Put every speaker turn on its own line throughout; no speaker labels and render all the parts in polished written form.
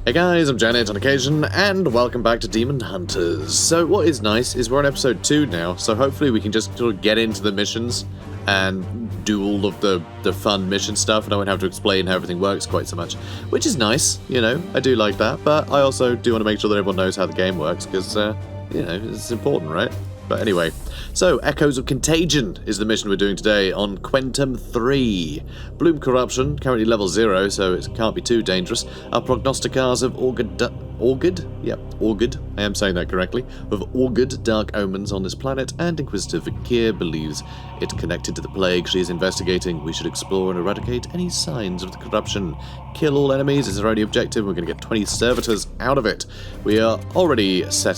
Hey guys, I'm Janet on occasion, and welcome back to Daemonhunters. So what is nice is we're on episode 2 now, so hopefully we can just sort of get into the missions and do all of the fun mission stuff, and I won't have to explain how everything works quite so much. Which is nice, you know, I do like that, but I also do want to make sure that everyone knows how the game works, because, you know, it's important, right? But anyway, so Echoes of Contagion is the mission we're doing today on Quantum 3. Bloom Corruption, currently level 0, so it can't be too dangerous. Our prognosticars have augured? Yep, augured, I am saying that correctly, have augured dark omens on this planet, and Inquisitor Vakir believes it connected to the plague she is investigating. We should explore and eradicate any signs of the corruption. Kill all enemies is our only objective. We're going to get 20 servitors out of it. We are already set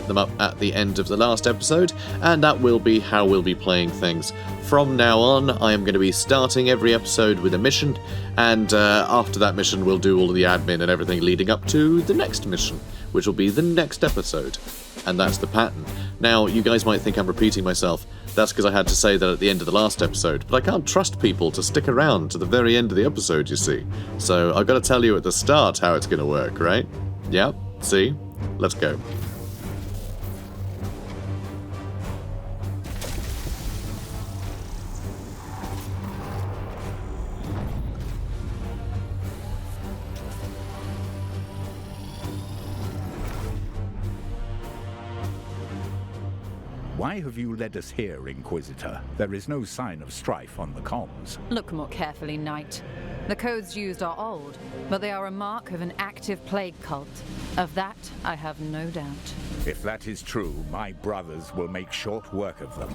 them up at the end of the last episode, and that will be how we'll be playing things. From now on, I am going to be starting every episode with a mission, and after that mission we'll do all of the admin and everything leading up to the next mission, which will be the next episode. And that's the pattern. Now, you guys might think I'm repeating myself. That's because I had to say that at the end of the last episode, but I can't trust people to stick around to the very end of the episode, you see. So I've got to tell you at the start how it's going to work, right? Yeah, see? Let's go.
Why have you led us here, Inquisitor? There is no sign of strife on the comms.
Look more carefully, Knight. The codes used are old, but they are a mark of an active plague cult. Of that, I have no doubt.
If that is true, my brothers will make short work of them.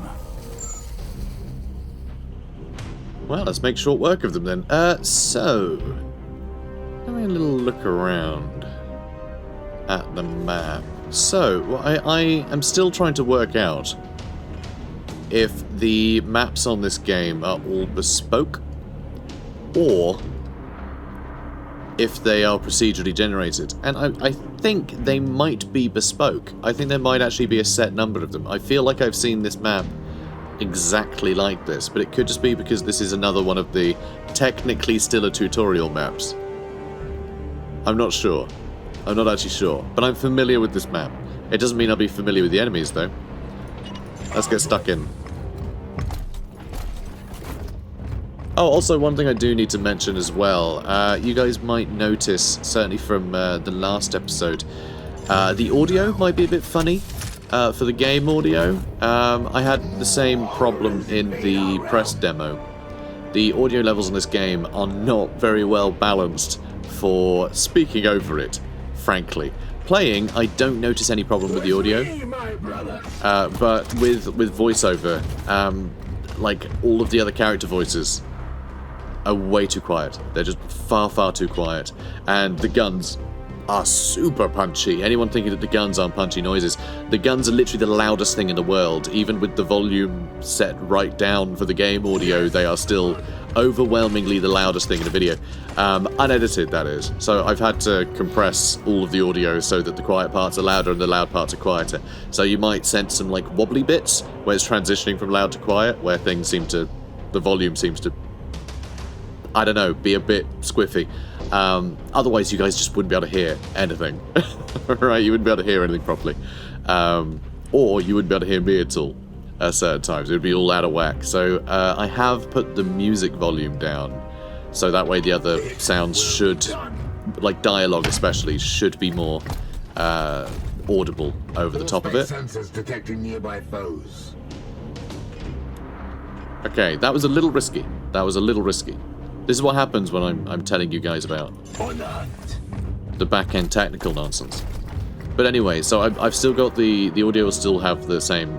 Well, let's make short work of them then. So, having a little look around at the map. So, I am still trying to work out if the maps on this game are all bespoke, or if they are procedurally generated. And I think they might be bespoke. I think there might actually be a set number of them. I feel like I've seen this map exactly like this, but it could just be because this is another one of the technically still a tutorial maps. I'm not sure. I'm not actually sure, but I'm familiar with this map. It doesn't mean I'll be familiar with the enemies, though. Let's get stuck in. Oh, also, one thing I do need to mention as well. You guys might notice, certainly from the last episode, the audio might be a bit funny for the game audio. I had the same problem in the press demo. The audio levels in this game are not very well balanced for speaking over it. Frankly, playing, I don't notice any problem with the audio, but with voiceover, like all of the other character voices are way too quiet. They're just far too quiet, and the guns are super punchy. Anyone thinking that the guns aren't punchy noises, the guns are literally the loudest thing in the world. Even with the volume set right down for the game audio, they are still overwhelmingly the loudest thing in the video. Unedited, that is. So I've had to compress all of the audio so that the quiet parts are louder and the loud parts are quieter. So you might sense some like wobbly bits where it's transitioning from loud to quiet, where things seem to, the volume seems to, I don't know, be a bit squiffy. Otherwise you guys just wouldn't be able to hear anything. Right, you wouldn't be able to hear anything properly. Or you wouldn't be able to hear me at all. At certain times it would be all out of whack. So I have put the music volume down, so that way the other sounds should, like dialogue especially, should be more audible over the top of it.
Sensors detecting nearby foes.
Okay, that was a little risky. This is what happens when I'm telling you guys about the back-end technical nonsense. But anyway, so I've still got the audio will still have the same.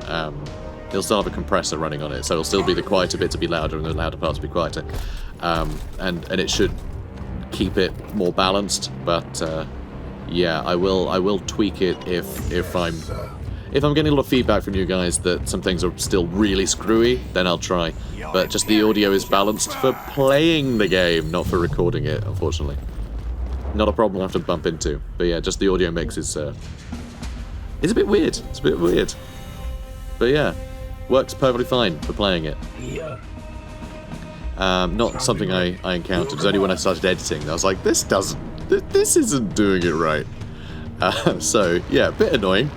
It'll still have a compressor running on it, so it'll still be the quieter bit to be louder and the louder parts to be quieter, and it should keep it more balanced. But yeah, I will tweak it if I'm getting a lot of feedback from you guys that some things are still really screwy, then I'll try. But just the audio is balanced for playing the game, not for recording it, unfortunately. Not a problem I have to bump into, but yeah, just the audio mix is it's a bit weird. It's a bit weird, but yeah. Works perfectly fine for playing it. Not something I encountered. It was only when I started editing that I was like, this doesn't this isn't doing it right. So, yeah, bit annoying.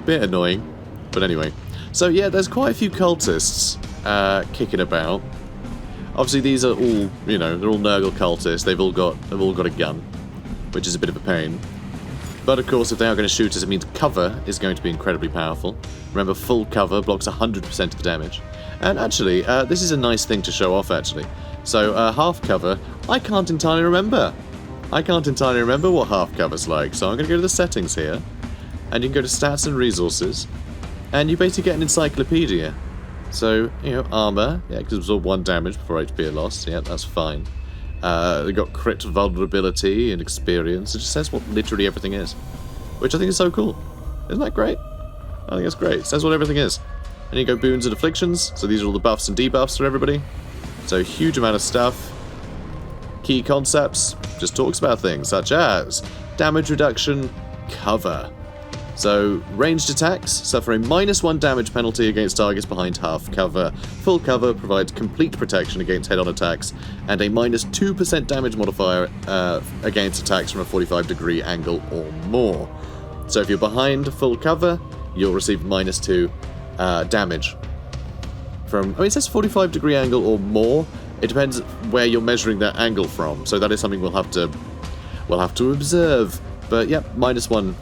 But anyway. So, yeah, there's quite a few cultists kicking about. Obviously, these are all, you know, they're all Nurgle cultists. They've all got a gun, which is a bit of a pain. But, of course, if they are going to shoot us, it means cover is going to be incredibly powerful. Remember, full cover blocks 100% of the damage. And actually, this is a nice thing to show off, actually. So, half cover, I can't entirely remember. what half cover's like. So I'm going to go to the settings here. And you can go to stats and resources. And you basically get an encyclopedia. So, you know, armor. Yeah, because it absorb 1 damage before HP are lost. Yeah, that's fine. They've got crit vulnerability and experience. It just says what literally everything is. Which I think is so cool. Isn't that great? I think it's great. It says what everything is. And you go boons and afflictions. So these are all the buffs and debuffs for everybody. So huge amount of stuff. Key concepts. Just talks about things such as damage reduction, cover. So ranged attacks suffer a -1 damage penalty against targets behind half cover. Full cover provides complete protection against head-on attacks and a -2% damage modifier against attacks from a 45-degree angle or more. So if you're behind full cover, you'll receive -2 damage. From, I mean, it says 45-degree angle or more. It depends where you're measuring that angle from. So that is something we'll have to observe. But yep, -1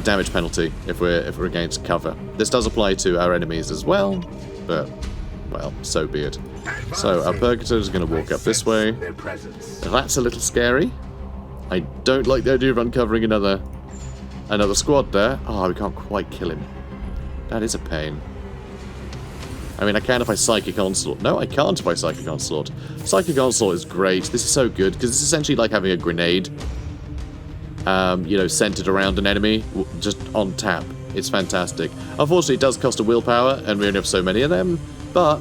damage penalty if we're against cover. This does apply to our enemies as well, but well, so be it. So our Purgator is going to walk up this way. That's a little scary. I don't like the idea of uncovering another squad there. Oh, we can't quite kill him. That is a pain. I mean, I can if I Psychic Onslaught. No, I can't if I Psychic Onslaught. Psychic Onslaught is great. This is so good, because it's essentially like having a grenade, you know, centered around an enemy, just on tap. It's fantastic. Unfortunately, it does cost a willpower, and we only have so many of them, but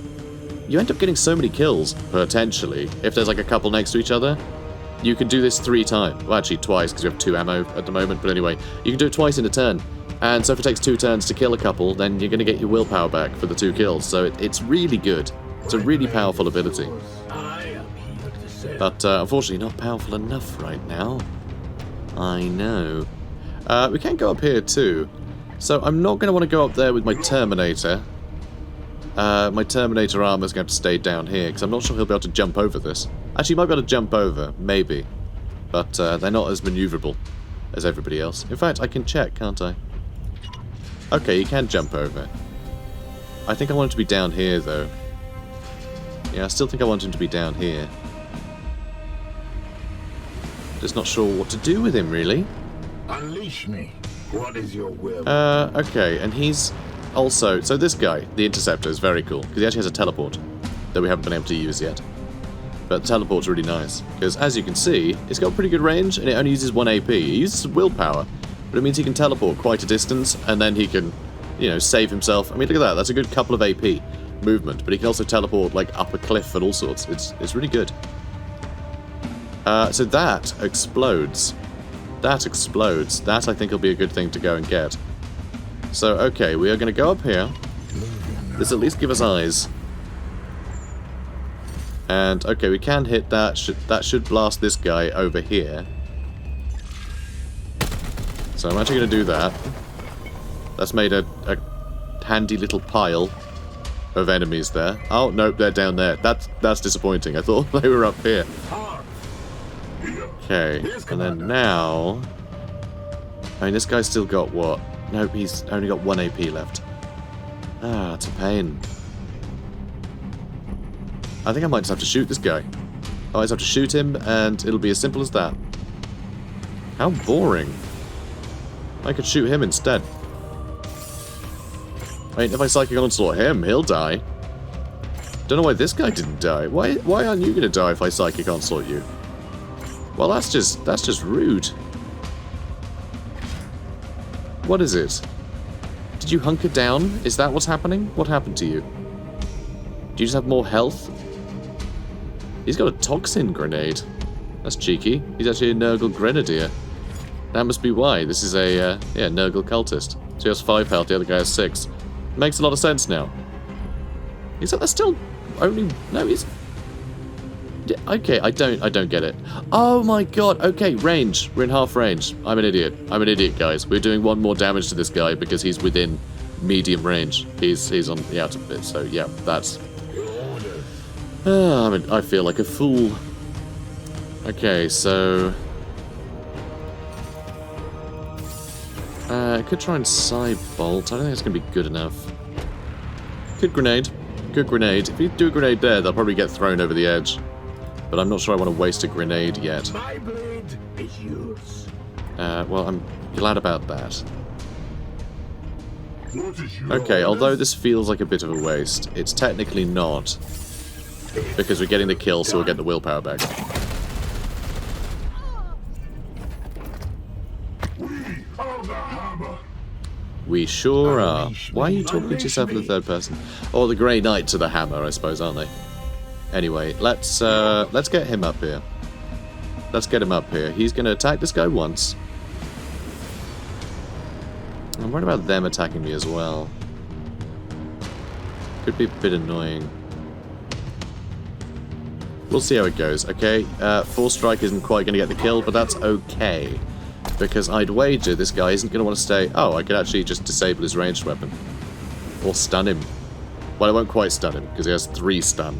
you end up getting so many kills, potentially, if there's like a couple next to each other. You can do this 3 times. Well, actually twice, because we have 2 ammo at the moment, but anyway, you can do it twice in a turn. And so if it takes 2 turns to kill a couple, then you're going to get your willpower back for the 2 kills. So it's really good. It's a really powerful ability. But unfortunately not powerful enough right now. I know. We can go up here too. So I'm not going to want to go up there with my Terminator. My Terminator armor's going to have to stay down here, because I'm not sure he'll be able to jump over this. Actually, he might be able to jump over, maybe. But they're not as maneuverable as everybody else. In fact, I can check, can't I? Okay, you can jump over. I think I want him to be down here, though. Yeah, I still think I want him to be down here. Just not sure what to do with him, really.
Unleash me. What is your will?
Okay, and he's also... So this guy, the Interceptor, is very cool, because he actually has a teleport that we haven't been able to use yet. But the teleport's really nice, because as you can see, it's got pretty good range, and it only uses 1 AP. It uses willpower, but it means he can teleport quite a distance, and then he can, you know, save himself. I mean, look at that, that's a good couple of AP movement, but he can also teleport, like, up a cliff and all sorts. It's really good. So that explodes. That explodes. That, I think, will be a good thing to go and get. So, okay, we are going to go up here. This at least give us eyes. And, okay, we can hit that. That should blast this guy over here. So I'm actually going to do that. That's made a handy little pile of enemies there. Oh, nope, they're down there. That's disappointing. I thought they were up here. Okay, and then now... I mean, this guy's still got what? Nope, he's only got 1 AP left. Ah, it's a pain. I think I might just have to shoot this guy. I just have to shoot him, and it'll be as simple as that. How boring. I could shoot him instead. I mean, if I Psychic Onslaught him, he'll die. Don't know why this guy didn't die. Why aren't you gonna die if I Psychic Onslaught you? Well, that's just rude. What is it? Did you hunker down? Is that what's happening? What happened to you? Do you just have more health? He's got a toxin grenade. That's cheeky. He's actually a Nurgle Grenadier. That must be why. This is a, yeah, Nurgle cultist. So he has 5 health, the other guy has 6. Makes a lot of sense now. Except that's still only... No, he's... Okay, I don't get it. Oh my god, okay, range. We're in half range. I'm an idiot. I'm an idiot, guys. We're doing 1 more damage to this guy because he's within medium range. He's on the outer bit, so yeah, that's... I feel like a fool. Okay, so... I could try and side bolt. I don't think it's going to be good enough. Good grenade. Good grenade. If you do a grenade there, they'll probably get thrown over the edge. But I'm not sure I want to waste a grenade yet.
My blade is yours.
Well, I'm glad about that. Okay, although this feels like a bit of a waste, it's technically not. Because we're getting the kill, so we'll get the willpower back. We sure are. Why are you talking to yourself in the third person? Or the Grey Knights are the hammer, I suppose, aren't they? Anyway, let's get him up here. Let's get him up here. He's going to attack this guy once. I'm worried about them attacking me as well. Could be a bit annoying. We'll see how it goes, okay? 4 strike isn't quite going to get the kill, but that's okay. Because I'd wager this guy isn't going to want to stay... Oh, I could actually just disable his ranged weapon. Or stun him. Well, I won't quite stun him, because he has 3 stun.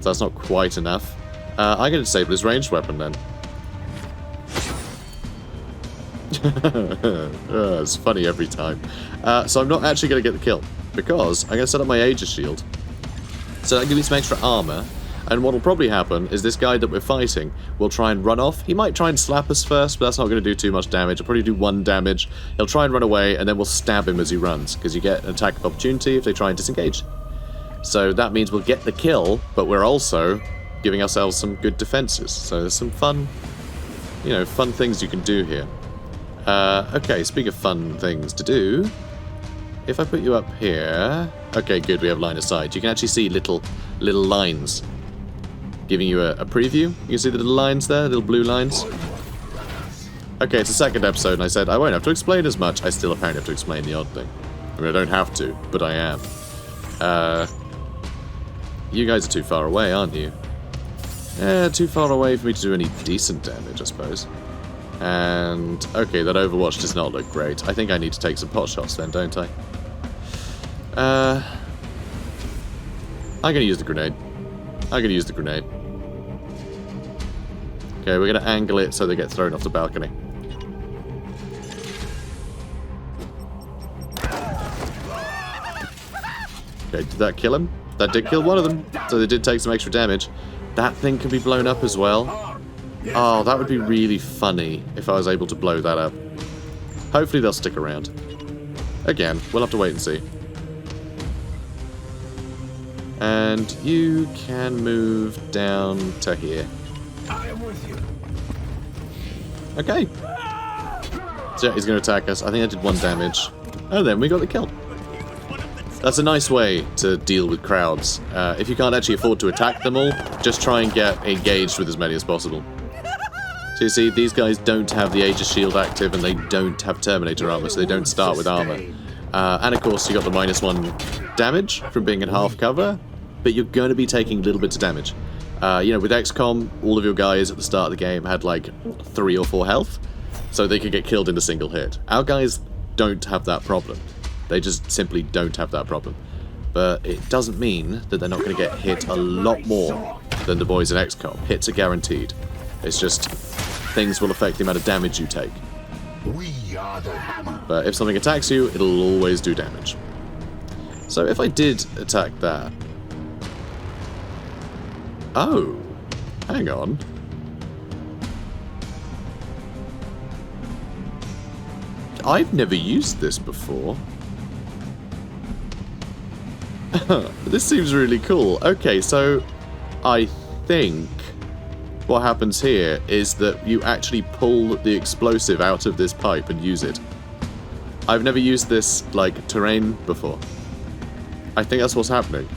So that's not quite enough. I'm going to disable his ranged weapon, then. It's funny every time. So I'm not actually going to get the kill, because I'm going to set up my Aegis shield. So that gives me some extra armor. And what will probably happen is this guy that we're fighting will try and run off. He might try and slap us first, but that's not going to do too much damage. He'll probably do 1 damage. He'll try and run away, and then we'll stab him as he runs, because you get an attack of opportunity if they try and disengage. So that means we'll get the kill, but we're also giving ourselves some good defenses. So there's some fun, you know, fun things you can do here. Okay, speak of fun things to do, if I put you up here... Okay, good, we have line of sight. You can actually see little lines. Giving you a preview. You can see the little lines there, little blue lines. Okay, it's the 2nd episode, and I said I won't have to explain as much. I still apparently have to explain the odd thing. I mean, I don't have to, but I am. You guys are too far away, aren't you? Too far away for me to do any decent damage, I suppose. And, okay, that Overwatch does not look great. I think I need to take some pot shots then, don't I? I'm gonna use the grenade. Okay, we're going to angle it so they get thrown off the balcony. Okay, did that kill him? That did kill one of them, so they did take some extra damage. That thing can be blown up as well. Oh, that would be really funny if I was able to blow that up. Hopefully they'll stick around. Again, we'll have to wait and see. And you can move down to here.
I am with you.
Okay. So yeah, he's going to attack us. I think I did 1 damage. And then we got the kill. That's a nice way to deal with crowds. If you can't actually afford to attack them all, just try and get engaged with as many as possible. So you see, these guys don't have the Aegis shield active and they don't have Terminator armor, so they don't start with armor. And of course, you got the -1 damage from being in half cover, but you're going to be taking little bits of damage. You know, with XCOM, all of your guys at the start of the game had like 3 or 4 health, so they could get killed in a single hit. Our guys don't have that problem. They just simply don't have that problem. But it doesn't mean that they're not going to get hit a lot more than the boys in XCOM. Hits are guaranteed. It's just things will affect the amount of damage you take.
We are the hammer.
But if something attacks you, it'll always do damage. So if I did attack that... Oh, hang on. I've never used this before. This seems really cool. Okay, so I think what happens here is that you actually pull the explosive out of this pipe and use it. I've never used this, like, terrain before. I think that's what's happening.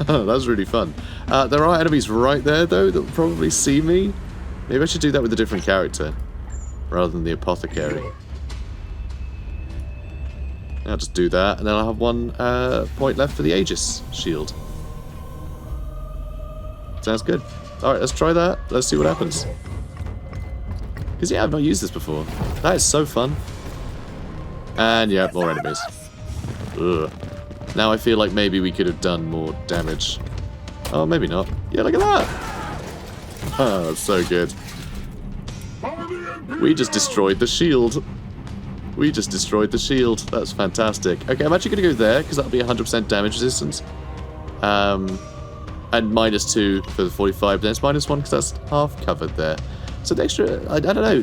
That's really fun. There are enemies right there, though, that will probably see me. Maybe I should do that with a different character, rather than the apothecary. I'll just do that, and then I'll have 1 point left for the Aegis shield. Sounds good. Alright, let's try that. Let's see what happens. Because, yeah, I've not used this before. That is so fun. And, yeah, more enemies. Ugh. Now I feel like maybe we could have done more damage. Oh, maybe not. Yeah, look at that! Oh, that's so good. We just destroyed the shield. We just destroyed the shield. That's fantastic. Okay, I'm actually going to go there, because that'll be 100% damage resistance. And -2 for the 45, then it's -1 because that's half covered there. So the extra, I don't know,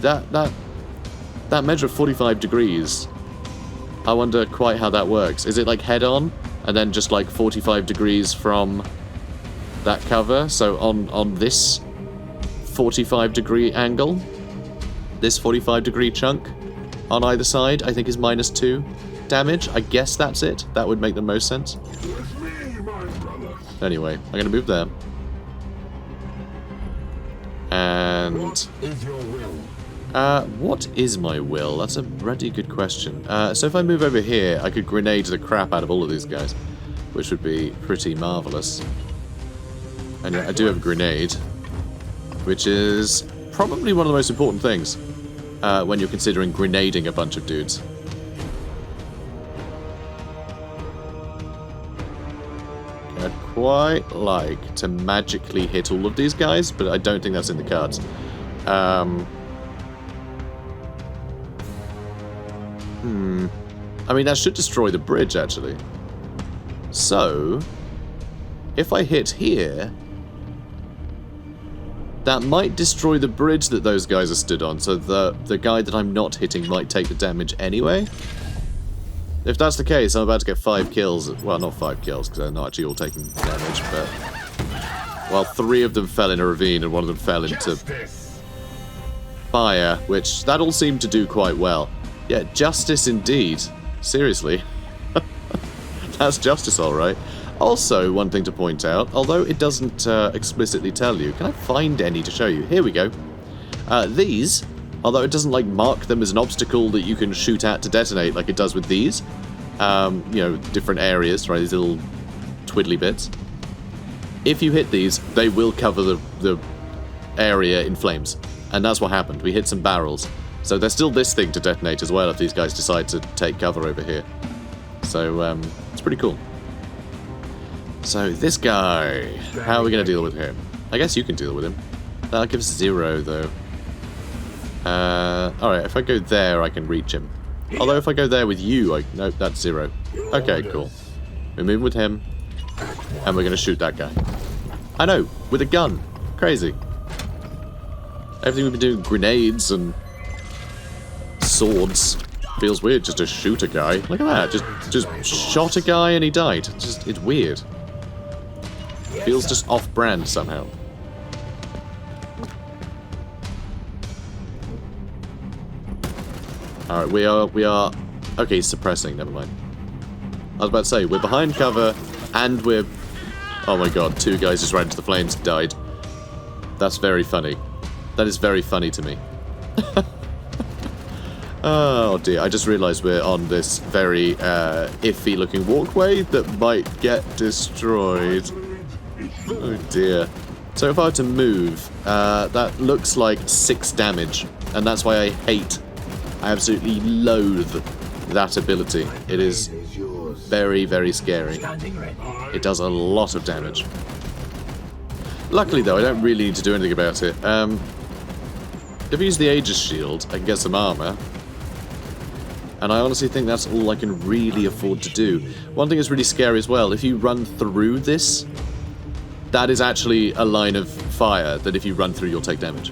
that measure of 45 degrees, I wonder quite how that works. Is it like head on, and then just like 45 degrees from that cover? So on this 45 degree angle, this 45 degree chunk on either side, I think is -2 damage. I guess that's it. That would make the most sense. Anyway, I'm going to move there. And... what is my will? That's a pretty good question. So if I move over here, I could grenade the crap out of all of these guys, which would be pretty marvellous. And yeah, I do have a grenade, which is probably one of the most important things when you're considering grenading a bunch of dudes. I'd quite like to magically hit all of these guys, but I don't think that's in the cards. I mean, that should destroy the bridge, actually. So, if I hit here, that might destroy the bridge that those guys are stood on, so the guy that I'm not hitting might take the damage anyway. If that's the case, I'm about to get 5 kills. Well, not 5 kills, because they're not actually all taking damage, but... Well, 3 of them fell in a ravine, and 1 of them fell into fire, which that all seemed to do quite well. Yeah, justice indeed. Seriously. That's justice, alright. Also, one thing to point out, although it doesn't explicitly tell you, can I find any to show you? Here we go. These, although it doesn't like mark them as an obstacle that you can shoot at to detonate like it does with these, you know, different areas, right, these little twiddly bits. If you hit these, they will cover the area in flames. And that's what happened. We hit some barrels. So there's still this thing to detonate as well if these guys decide to take cover over here. So, it's pretty cool. So, this guy. How are we going to deal with him? I guess you can deal with him. That'll give us 0, though. Alright, if I go there, I can reach him. Although if I go there with you, nope, that's 0. Okay, cool. We're moving with him. And we're going to shoot that guy. I know, with a gun. Crazy. Everything we've been doing, grenades and swords, feels weird just to shoot a guy. Look at that, just shot a guy and he died. It's weird. Feels just off-brand somehow. Alright, we are... Okay, suppressing, never mind. I was about to say, we're behind cover, and we're... Oh my god, 2 guys just ran into the flames and died. That's very funny. That is very funny to me. Oh dear, I just realised we're on this very iffy looking walkway that might get destroyed. Oh dear. So if I were to move, that looks like 6 damage, and that's why I absolutely loathe that ability. It is very, very scary. It does a lot of damage. Luckily though, I don't really need to do anything about it. If I use the Aegis shield, I can get some armour. And I honestly think that's all I can really afford to do. One thing that's really scary as well, if you run through this, that is actually a line of fire that if you run through, you'll take damage.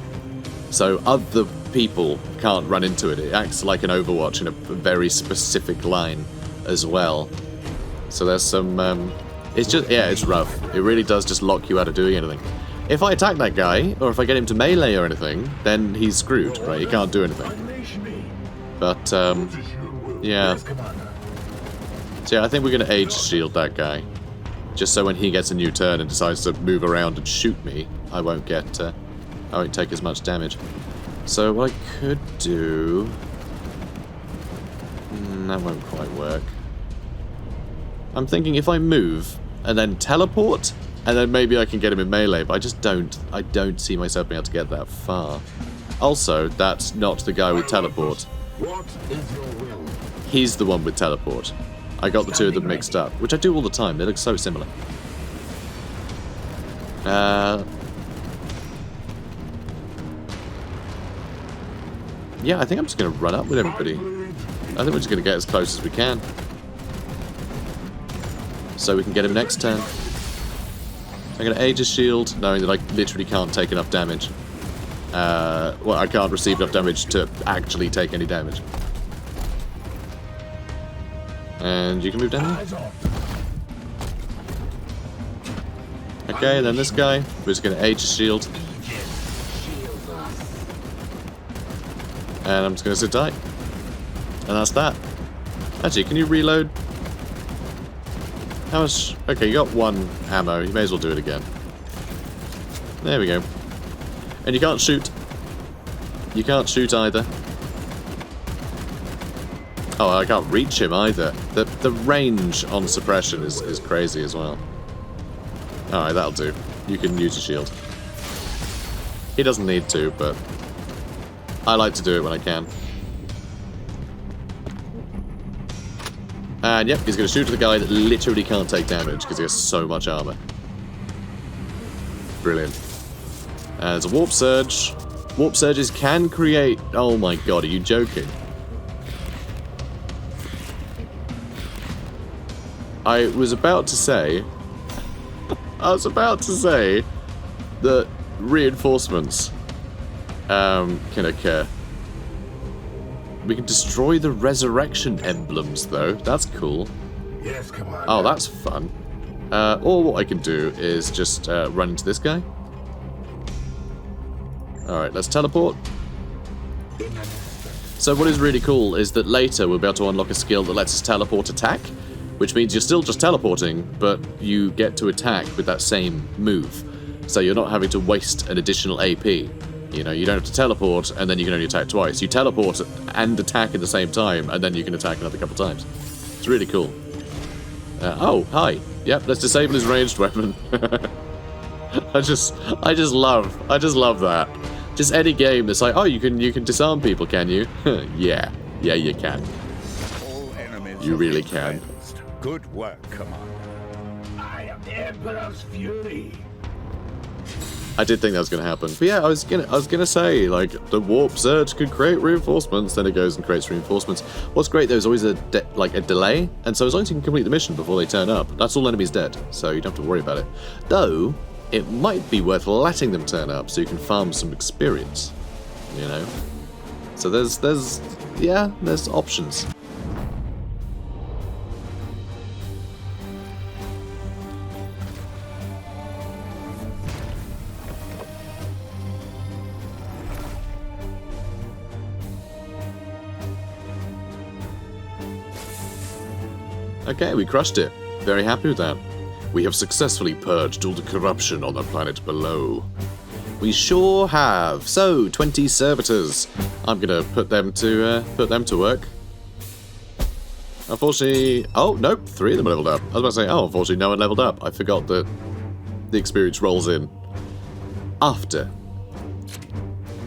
So other people can't run into it. It acts like an Overwatch in a very specific line as well. So there's some... it's just... Yeah, it's rough. It really does just lock you out of doing anything. If I attack that guy, or if I get him to melee or anything, then he's screwed, right? He can't do anything. But, yeah. So yeah, I think we're going to Aegis shield that guy. Just so when he gets a new turn and decides to move around and shoot me, I won't get... I won't take as much damage. So what I could do... that won't quite work. I'm thinking if I move and then teleport, And then maybe I can get him in melee, but I don't see myself being able to get that far. Also, that's not the guy with teleport.
What is your will?
He's the one with teleport. I got the two of them mixed up, which I do all the time. They look so similar. Yeah, I think I'm just going to run up with everybody. I think we're just going to get as close as we can. So we can get him next turn. I'm going to Aegis Shield, knowing that I literally can't take enough damage. Well, I can't receive enough damage to actually take any damage. And you can move down here. Okay, and then this guy, we're just going to Aegis Shield. And I'm just going to sit tight. And that's that. Actually, can you reload? How much? Okay, you got one ammo. You may as well do it again. There we go. And you can't shoot. You can't shoot either. Oh, I can't reach him either. The range on suppression is crazy as well. Alright, that'll do. You can use your shield. He doesn't need to, but I like to do it when I can. And yep, he's going to shoot at the guy that literally can't take damage because he has so much armor. Brilliant. There's a warp surge. Warp surges can create... Oh my god, are you joking? I was about to say that reinforcements can occur. We can destroy the resurrection emblems, though. That's cool.
Yes, Commander.
Oh, that's fun. Or what I can do is just run into this guy. Alright, let's teleport. So what is really cool is that later we'll be able to unlock a skill that lets us teleport attack, which means you're still just teleporting, but you get to attack with that same move. So you're not having to waste an additional AP. You know, you don't have to teleport, and then you can only attack twice. You teleport and attack at the same time, and then you can attack another couple times. It's really cool. Oh, hi. Yep, let's disable his ranged weapon. I just love that. Just any game that's like, oh, you can disarm people, can you? Yeah, you can.
All enemies
You really
have
can.
cleansed. Good work, Commander.
I am the Emperor's fury.
I did think that was going to happen. But yeah, I was gonna say, like, the warp surge could create reinforcements, then it goes and creates reinforcements. What's great, there's always a delay, and so as long as you can complete the mission before they turn up, that's all enemies dead, so you don't have to worry about it. Though, it might be worth letting them turn up so you can farm some experience, you know? So there's options. Okay, we crushed it. Very happy with that. We have successfully purged all the corruption on the planet below. We sure have. So, 20 servitors. I'm gonna put them to work. Unfortunately, oh nope, 3 of them leveled up. I was about to say, oh, unfortunately, no one leveled up. I forgot that the experience rolls in after.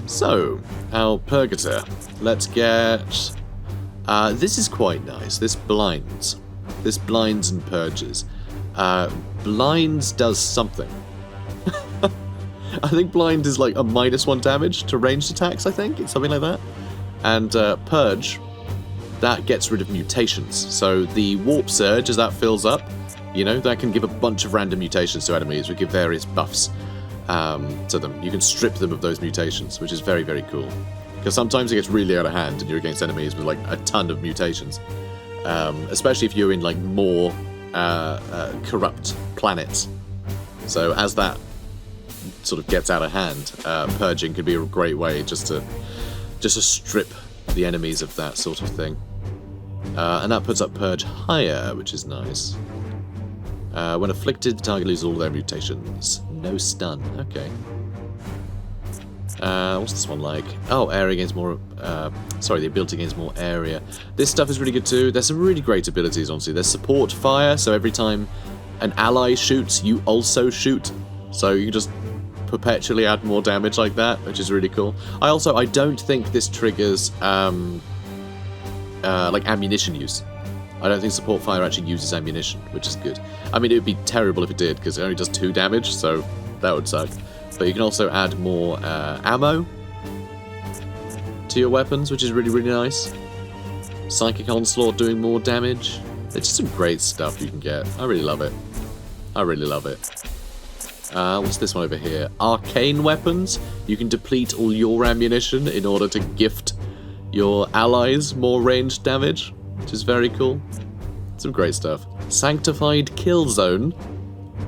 So, our purgator. Let's get. This is quite nice. This blinds. This blinds and purges. Blinds does something. I think blind is like a -1 damage to ranged attacks, I think. It's something like that. And purge, that gets rid of mutations. So the warp surge, as that fills up, you know, that can give a bunch of random mutations to enemies. We give various buffs to them. You can strip them of those mutations, which is very, very cool. Because sometimes it gets really out of hand and you're against enemies with like a ton of mutations. Especially if you're in like more corrupt planets. So as that sort of gets out of hand, purging could be a great way just to strip the enemies of that sort of thing. And that puts up purge higher, which is nice. When afflicted, the target loses all their mutations. No stun. Okay. What's this one like? Oh, area gains more... the ability gains more area. This stuff is really good too. There's some really great abilities, honestly. There's support fire, so every time an ally shoots, you also shoot. So you can just perpetually add more damage like that, which is really cool. I don't think this triggers like ammunition use. I don't think support fire actually uses ammunition, which is good. I mean, it would be terrible if it did, because it only does 2 damage, so that would suck. But you can also add more ammo to your weapons, which is really, really nice. Psychic Onslaught doing more damage. It's just some great stuff you can get. I really love it. I really love it. What's this one over here? Arcane weapons. You can deplete all your ammunition in order to gift your allies more ranged damage, which is very cool. Some great stuff. Sanctified Kill Zone.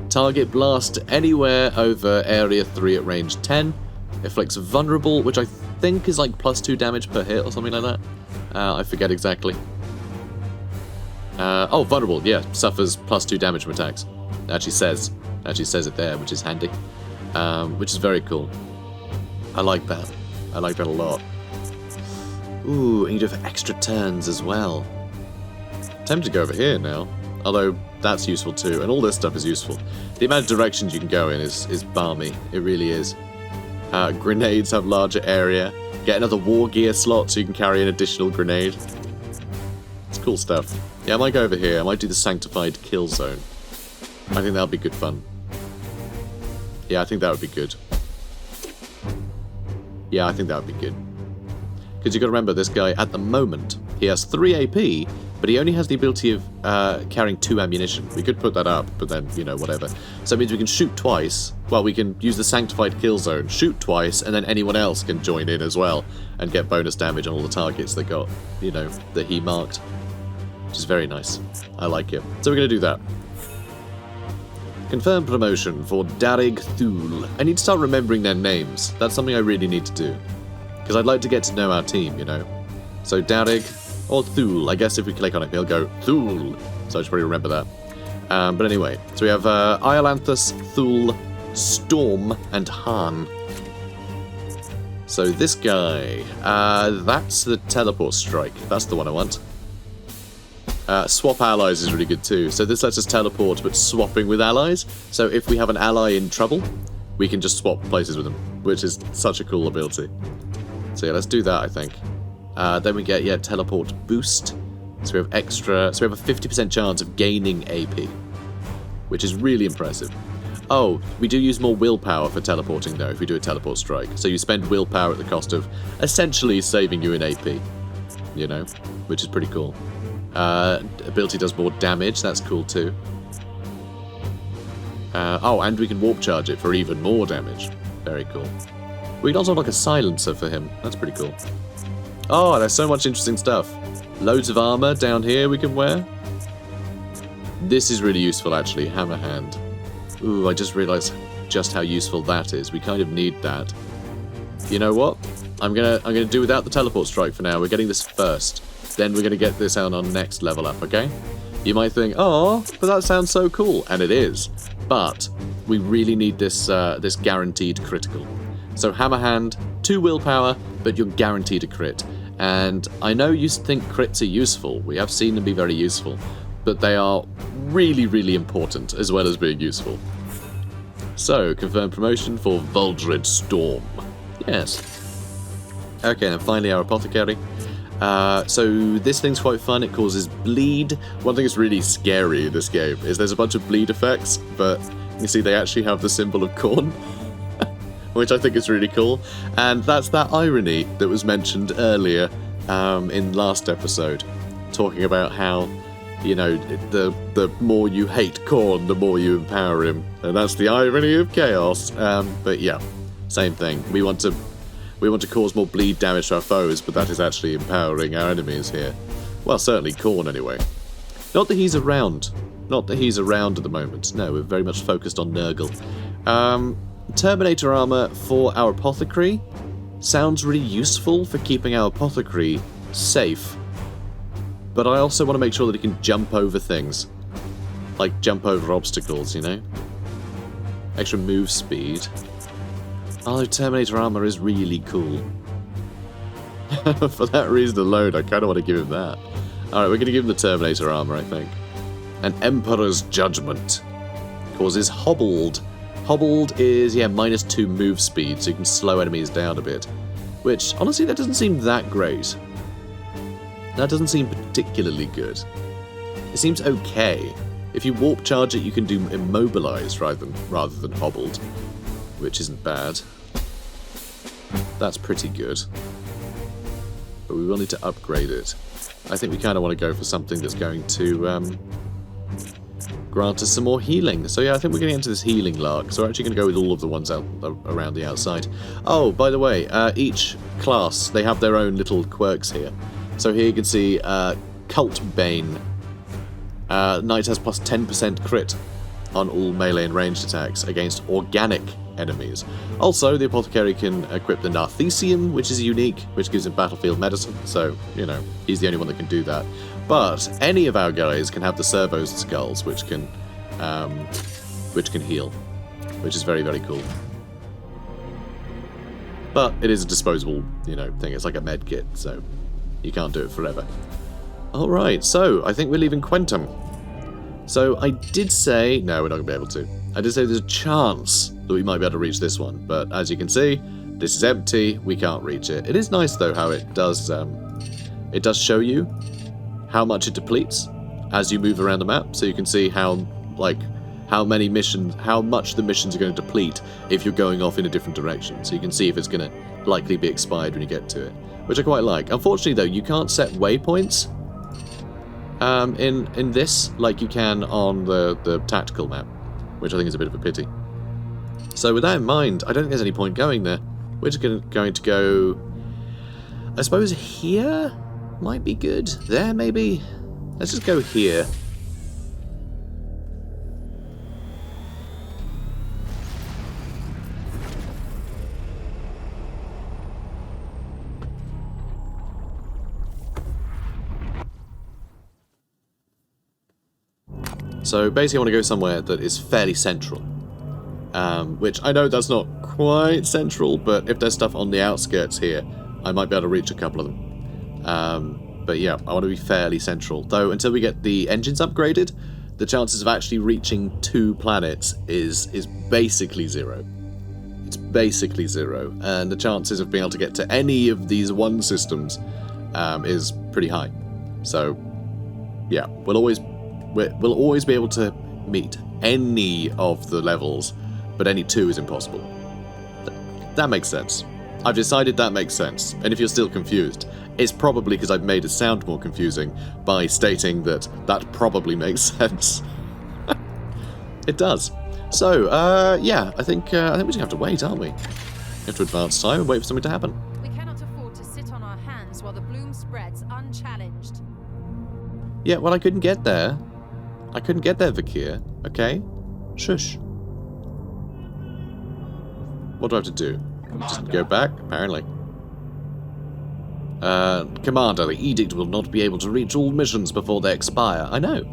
Target blast anywhere over area 3 at range 10. Inflicts vulnerable, which I think is like +2 damage per hit or something like that. I forget exactly. Oh, vulnerable, yeah. Suffers +2 damage from attacks. Actually says it there, which is handy. Which is very cool. I like that. I like that a lot. Ooh, and you do have extra turns as well. Tempted to go over here now, although that's useful too, and all this stuff is useful. The amount of directions you can go in is balmy. It really is. Grenades have larger area. Get another war gear slot so you can carry an additional grenade. It's cool stuff. Yeah, I might go over here. I might do the Sanctified Kill Zone. I think that'll be good fun. Yeah, I think that would be good. Yeah, I think that would be good. Because you've got to remember, this guy, at the moment, he has 3 AP, but he only has the ability of carrying 2 ammunition. We could put that up, but then, you know, whatever. So it means we can shoot twice. Well, we can use the Sanctified Kill Zone, shoot twice, and then anyone else can join in as well and get bonus damage on all the targets that got, you know, that he marked. Which is very nice. I like it. So we're going to do that. Confirm promotion for Darig Thul. I need to start remembering their names. That's something I really need to do. Because I'd like to get to know our team, you know. So Darig, or Thul. I guess if we click on it, he'll go Thul. So I should probably remember that. But anyway, so we have Iolanthus, Thul, Storm, and Han. So this guy, that's the teleport strike. That's the one I want. Swap allies is really good too. So this lets us teleport, but swapping with allies. So if we have an ally in trouble, we can just swap places with them, which is such a cool ability. So yeah, let's do that, I think. Then we get, yeah, teleport boost. So we have extra, so we have a 50% chance of gaining AP, which is really impressive. Oh, we do use more willpower for teleporting though, if we do a teleport strike. So you spend willpower at the cost of essentially saving you in AP, you know, which is pretty cool. Ability does more damage, that's cool too. Oh, and we can warp charge it for even more damage. Very cool. We can also have like a silencer for him, that's pretty cool. Oh, there's so much interesting stuff. Loads of armor down here we can wear. This is really useful actually, hammer hand. Ooh, I just realised just how useful that is. We kind of need that. You know what? I'm gonna do without the teleport strike for now. We're getting this first. Then we're gonna get this out on next level up, okay? You might think, oh, but that sounds so cool, and it is. But we really need this this guaranteed critical. So hammer hand, 2 willpower, but you're guaranteed a crit. And I know you think crits are useful. We have seen them be very useful, but they are really, really important as well as being useful. So, confirm promotion for Vuldred Storm. Yes. Okay, and finally our Apothecary. So this thing's quite fun. It causes bleed. One thing that's really scary in this game is there's a bunch of bleed effects, but you see they actually have the symbol of Khorne, which I think is really cool. And that's that irony that was mentioned earlier in last episode, talking about how, you know, the more you hate Khorne, the more you empower him, and that's the irony of chaos. But yeah, same thing. We want to cause more bleed damage to our foes, but that is actually empowering our enemies here. Well, certainly Khorne anyway. Not that he's around. Not that he's around at the moment. No, we're very much focused on Nurgle. Terminator armor for our Apothecary sounds really useful for keeping our Apothecary safe. But I also want to make sure that he can jump over things. Like jump over obstacles, you know? Extra move speed. Although Terminator armor is really cool. For that reason alone, I kind of want to give him that. Alright, we're going to give him the Terminator armor, I think. An Emperor's Judgment. causes hobbled. Hobbled is, yeah, -2 move speed, so you can slow enemies down a bit. Which, honestly, that doesn't seem that great. That doesn't seem particularly good. It seems okay. If you warp charge it, you can do immobilized rather than hobbled, which isn't bad. That's pretty good. But we will need to upgrade it. I think we kind of want to go for something that's going to grant us some more healing. So yeah, I think we're going to enter this healing lark. So we're actually going to go with all of the ones out around the outside. Oh, by the way, each class, they have their own little quirks here. So here you can see Cult Bane. Knight has plus 10% crit on all melee and ranged attacks against organic enemies. Also, the Apothecary can equip the Narthesium, which is unique, which gives him battlefield medicine, so, you know, he's the only one that can do that. But any of our guys can have the Servo's Skulls, which can heal, which is very, very cool. But it is a disposable, you know, thing. It's like a med kit, so you can't do it forever. Alright, so I think we're leaving Quentum. So I did say... No, we're not going to be able to. I did say there's a chance that we might be able to reach this one, but as you can see, this is empty, we can't reach it. It is nice, though, how it does show you how much it depletes as you move around the map, so you can see how much the missions are going to deplete if you're going off in a different direction. So you can see if it's going to likely be expired when you get to it, which I quite like. Unfortunately, though, you can't set waypoints in this like you can on the tactical map, which I think is a bit of a pity. So with that in mind, I don't think there's any point going there. We're just going to go, I suppose here might be good. There, maybe? Let's just go here. So basically I want to go somewhere that is fairly central. Which I know that's not quite central, but if there's stuff on the outskirts here, I might be able to reach a couple of them. But yeah, I want to be fairly central. Though until we get the engines upgraded, the chances of actually reaching 2 planets is basically 0. It's basically 0. And the chances of being able to get to any of these 1 systems is pretty high. So yeah, we'll always be able to meet any of the levels, but any 2 is impossible. That makes sense. I've decided that makes sense, and if you're still confused, it's probably because I've made it sound more confusing by stating that probably makes sense. It does. So, yeah, I think we just have to wait, aren't we? We have to advance time and wait for something to happen.
We cannot afford to sit on our hands while the bloom spreads unchallenged.
Yeah, well, I couldn't get there. I couldn't get there, Vakir. Okay? Shush. What do I have to do? Just go back? Apparently. Commander, the edict will not be able to reach all missions before they expire. I know.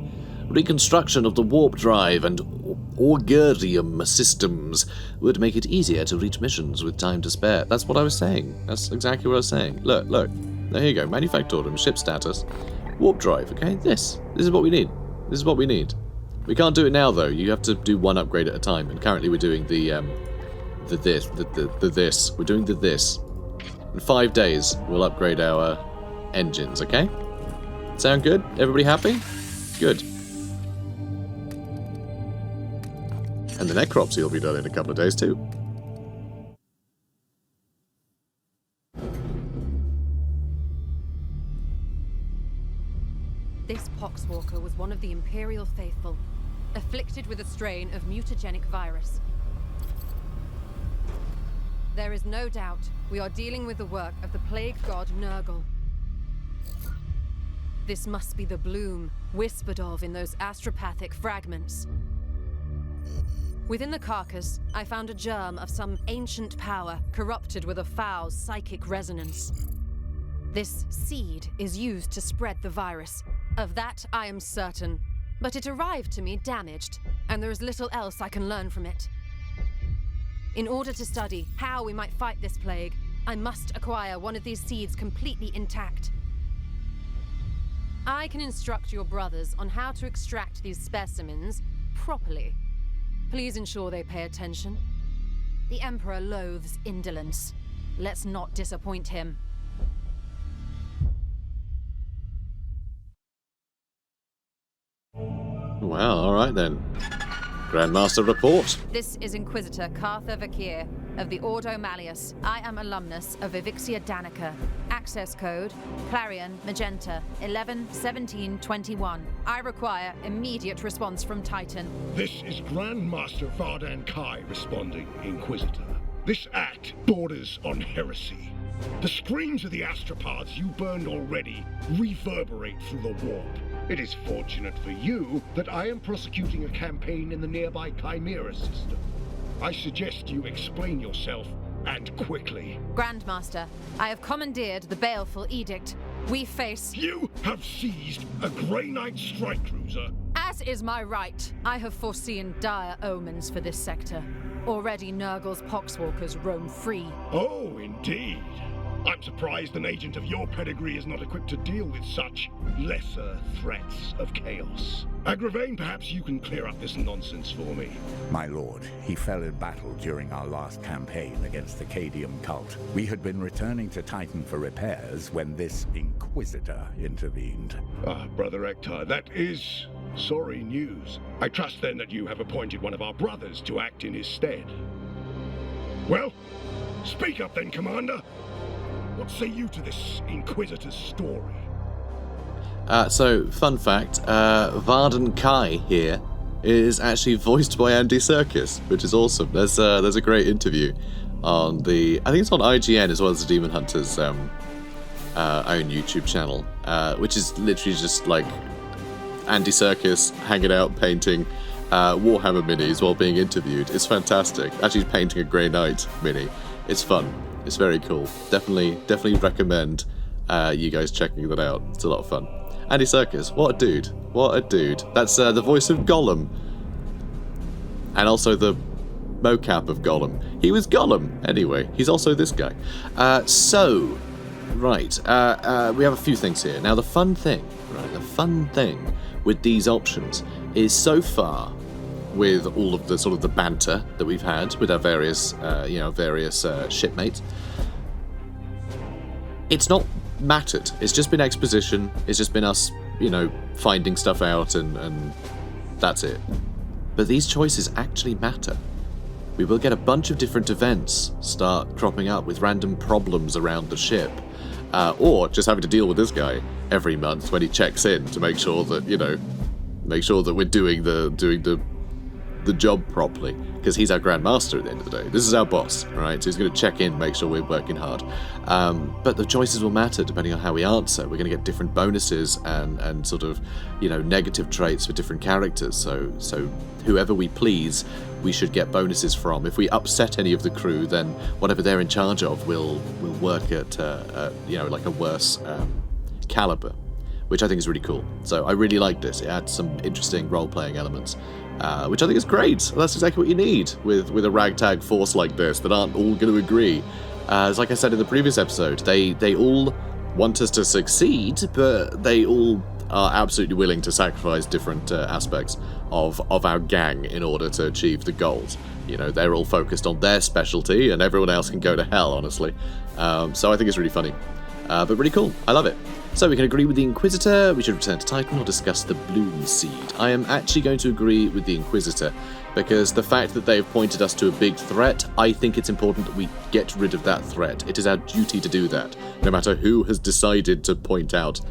Reconstruction of the warp drive and Augurium systems would make it easier to reach missions with time to spare. That's what I was saying. That's exactly what I was saying. Look. There you go. Manufactorum, ship status. Warp drive, okay? This is what we need. This is what we need. We can't do it now, though. You have to do 1 upgrade at a time, and currently we're doing the this. We're doing the this. In 5 days, we'll upgrade our engines, okay? Sound good? Everybody happy? Good. And the necropsy will be done in a couple of days, too.
This POXWALKER was one of the Imperial faithful, afflicted with a strain of mutagenic virus. There is no doubt we are dealing with the work of the plague god Nurgle. This must be the bloom whispered of in those astropathic fragments. Within the carcass, I found a germ of some ancient power corrupted with a foul psychic resonance. This seed is used to spread the virus. Of that I am certain, but it arrived to me damaged, and there is little else I can learn from it. In order to study how we might fight this plague, I must acquire one of these seeds completely intact. I can instruct your brothers on how to extract these specimens properly. Please ensure they pay attention. The Emperor loathes indolence. Let's not disappoint him.
Well, alright then. Grandmaster report.
This is Inquisitor Cartha Vakir of the Ordo Malleus. I am alumnus of Evixia Danica. Access code Clarion Magenta 111721. I require immediate response from Titan.
This is Grandmaster Vardan Kai responding, Inquisitor. This act borders on heresy. The screams of the astropods you burned already reverberate through the warp. It is fortunate for you that I am prosecuting a campaign in the nearby Chimera system. I suggest you explain yourself, and quickly.
Grandmaster, I have commandeered the baleful edict. We face...
You have seized a Grey Knight strike cruiser.
As is my right, I have foreseen dire omens for this sector. Already Nurgle's POXWALKERs roam free.
Oh, indeed. I'm surprised an agent of your pedigree is not equipped to deal with such lesser threats of chaos. Agravain, perhaps you can clear up this nonsense for me.
My lord, he fell in battle during our last campaign against the Cadium cult. We had been returning to Titan for repairs when this Inquisitor intervened.
Ah, Brother Ektar, that is sorry news. I trust then that you have appointed one of our brothers to act in his stead. Well, speak up then, Commander. What say you to this Inquisitor's story?
So, fun fact, Vardan Kai here is actually voiced by Andy Serkis, which is awesome. There's a great interview on the... I think it's on IGN as well as the Daemonhunters' own YouTube channel, which is literally just like Andy Serkis hanging out painting Warhammer minis while being interviewed. It's fantastic. Actually painting a Grey Knight mini. It's fun. It's very cool. Definitely recommend you guys checking that out. It's a lot of fun. Andy Serkis, what a dude. What a dude. That's the voice of Gollum. And also the mocap of Gollum. He was Gollum, anyway. He's also this guy. Right. We have a few things here. Now, the fun thing with these options is so far, with all of the sort of the banter that we've had with our various shipmates, it's not mattered. It's just been exposition. It's just been us, finding stuff out, and that's it. But these choices actually matter. We will get a bunch of different events start cropping up with random problems around the ship, or just having to deal with this guy every month when he checks in to make sure that we're doing the job properly, because he's our Grandmaster at the end of the day. This is our boss, right? So he's going to check in, make sure we're working hard. But the choices will matter depending on how we answer. We're going to get different bonuses and sort of, negative traits for different characters. So whoever we please, we should get bonuses from. If we upset any of the crew, then whatever they're in charge of will work at like a worse caliber, which I think is really cool. So I really like this. It adds some interesting role-playing elements, which I think is great. That's exactly what you need with a ragtag force like this that aren't all going to agree. As like I said in the previous episode, they all want us to succeed, but they all are absolutely willing to sacrifice different aspects of our gang in order to achieve the goals. They're all focused on their specialty, and everyone else can go to hell, honestly. So I think it's really funny, but really cool. I love it. So we can agree with the Inquisitor, we should return to Titan or discuss the Bloom Seed. I am actually going to agree with the Inquisitor, because the fact that they've pointed us to a big threat, I think it's important that we get rid of that threat. It is our duty to do that, no matter who has decided to point out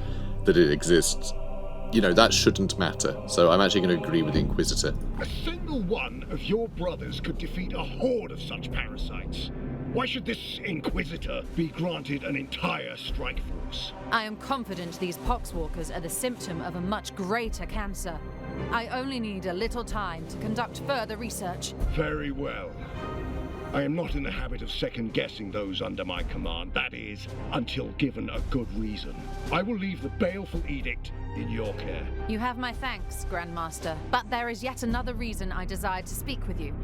that it exists. That shouldn't matter. So I'm actually going to agree with the Inquisitor.
A single one of your brothers could defeat a horde of such parasites. Why should this Inquisitor be granted an entire strike force?
I am confident these POXWALKERs are the symptom of a much greater cancer. I only need a little time to conduct further research.
Very well. I am not in the habit of second-guessing those under my command, that is, until given a good reason. I will leave the baleful edict in your care.
You have my thanks, Grandmaster, but there is yet another reason I desired to speak with you.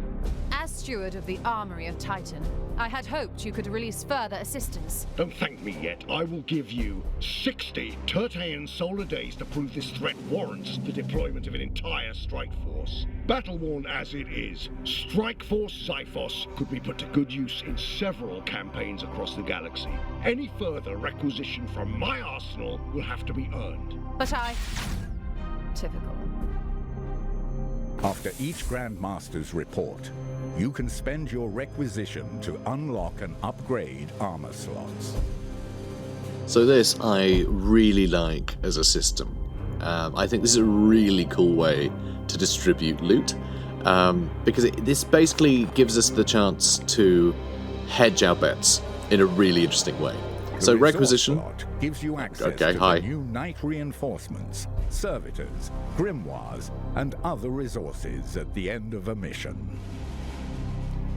As steward of the armory of Titan, I had hoped you could release further assistance.
Don't thank me yet. I will give you 60 Tertean solar days to prove this threat warrants the deployment of an entire strike force. Battle-worn as it is, Strike Force Xiphos could be put to good use in several campaigns across the galaxy. Any further requisition from my arsenal will have to be earned.
But typical.
After each Grand Master's report, you can spend your requisition to unlock and upgrade armor slots.
So this I really like as a system. I think this is a really cool way to distribute loot, because this basically gives us the chance to hedge our bets in a really interesting way. So
The
requisition
slot gives you access
Okay,
to
hi.
the new knight reinforcements, servitors, grimoires, and other resources at the end of a mission.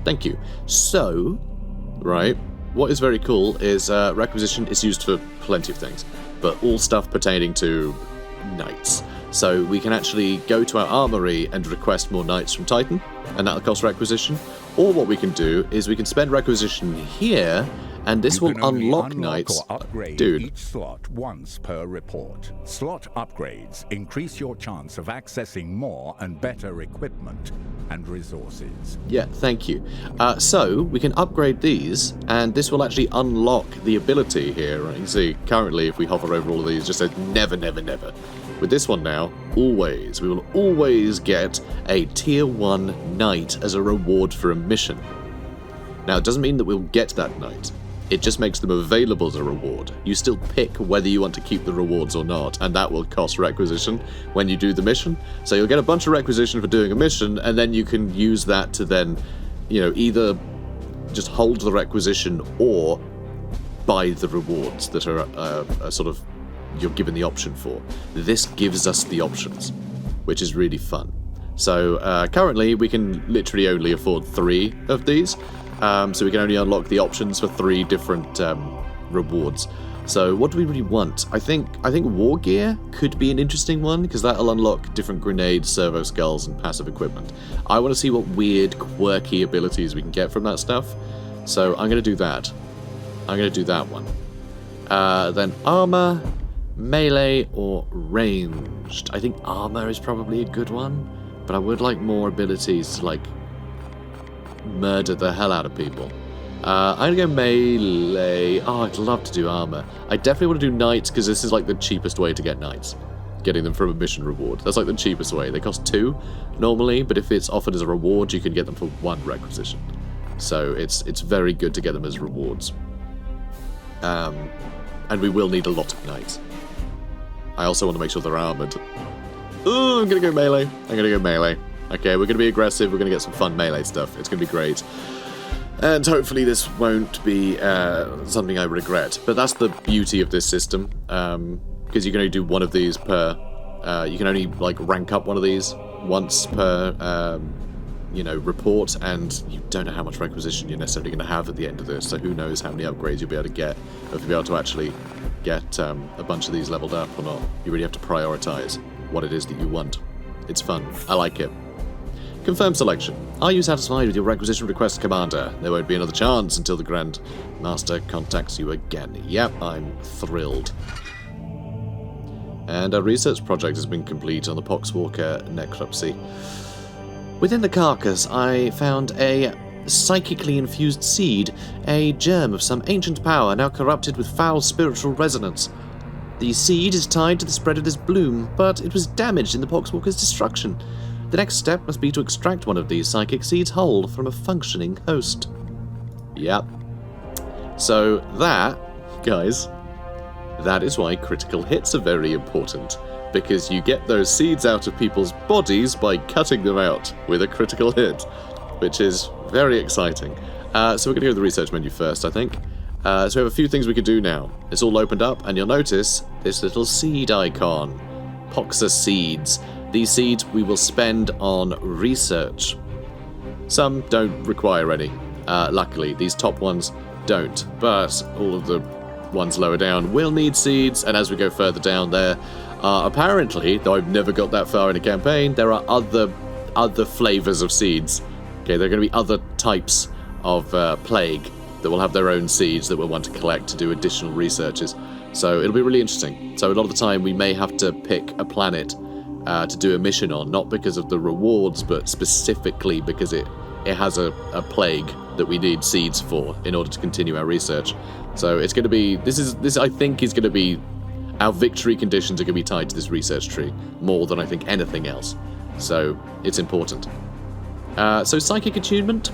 Thank you. So, right, what is very cool is requisition is used for plenty of things, but all stuff pertaining to knights. So we can actually go to our armory and request more knights from Titan, and that'll cost requisition. Or what we can do is we can spend requisition here, and this
You
will
can only
unlock knights.
or upgrade
Dude,
each slot once per report. Slot upgrades increase your chance of accessing more and better equipment and resources.
yeah, thank you. So we can upgrade these, and this will actually unlock the ability here. Right? You see, currently, if we hover over all of these, it just says never, never, never. With this one now, always. We will always get a Tier 1 Knight as a reward for a mission. Now, it doesn't mean that we'll get that Knight. It just makes them available as a reward. You still pick whether you want to keep the rewards or not, and that will cost requisition when you do the mission. So you'll get a bunch of requisition for doing a mission, and then you can use that to then, either just hold the requisition or buy the rewards that are sort of you're given the option for. This gives us the options, which is really fun. So currently we can literally only afford 3 of these, so we can only unlock the options for 3 different rewards. So what do we really want? I think war gear could be an interesting one, because that'll unlock different grenades, servo skulls, and passive equipment. I want to see what weird, quirky abilities we can get from that stuff. So I'm going to do that. I'm going to do that one. Then armor, melee, or ranged. I think armor is probably a good one, but I would like more abilities to, murder the hell out of people. I'm gonna go melee. Oh, I'd love to do armor. I definitely want to do knights, because this is the cheapest way to get knights. Getting them from a mission reward. That's the cheapest way. They cost 2 normally, but if it's offered as a reward, you can get them for 1 requisition. So it's very good to get them as rewards. And we will need a lot of knights. I also want to make sure they're armored. Ooh, I'm gonna go melee. Okay, we're gonna be aggressive. We're gonna get some fun melee stuff. It's gonna be great. And hopefully this won't be something I regret. But that's the beauty of this system, because you can only do one of these per. You can only rank up one of these once per, report, and you don't know how much requisition you're necessarily going to have at the end of this. So who knows how many upgrades you'll be able to get, or if you'll be able to actually get a bunch of these leveled up or not. You really have to prioritize what it is that you want. It's fun. I like it. Confirm selection. Are you satisfied with your requisition request, Commander? There won't be another chance until the Grand Master contacts you again. Yep, I'm thrilled. And our research project has been complete on the POXWALKER necropsy. Within the carcass, I found a psychically infused seed, a germ of some ancient power now corrupted with foul spiritual resonance. The seed is tied to the spread of this bloom, but it was damaged in the POXWALKER's destruction. The next step must be to extract one of these psychic seeds whole from a functioning host. Yep. So that, guys, that is why critical hits are very important. Because you get those seeds out of people's bodies by cutting them out with a critical hit, which is very exciting. So we're going to go to the research menu first, I think. So we have a few things we can do now. It's all opened up, and you'll notice this little seed icon. Poxa seeds. These seeds we will spend on research. Some don't require any. Luckily, these top ones don't, but all of the ones lower down will need seeds, and as we go further down there, apparently, though I've never got that far in a campaign, there are other flavors of seeds. Okay, there are going to be other types of plague that will have their own seeds that we'll want to collect to do additional researches. So it'll be really interesting. So a lot of the time we may have to pick a planet to do a mission on, not because of the rewards, but specifically because it has a plague that we need seeds for in order to continue our research. So it's going to be, this I think is going to be, our victory conditions are going to be tied to this research tree more than I think anything else. So it's important. So psychic attunement.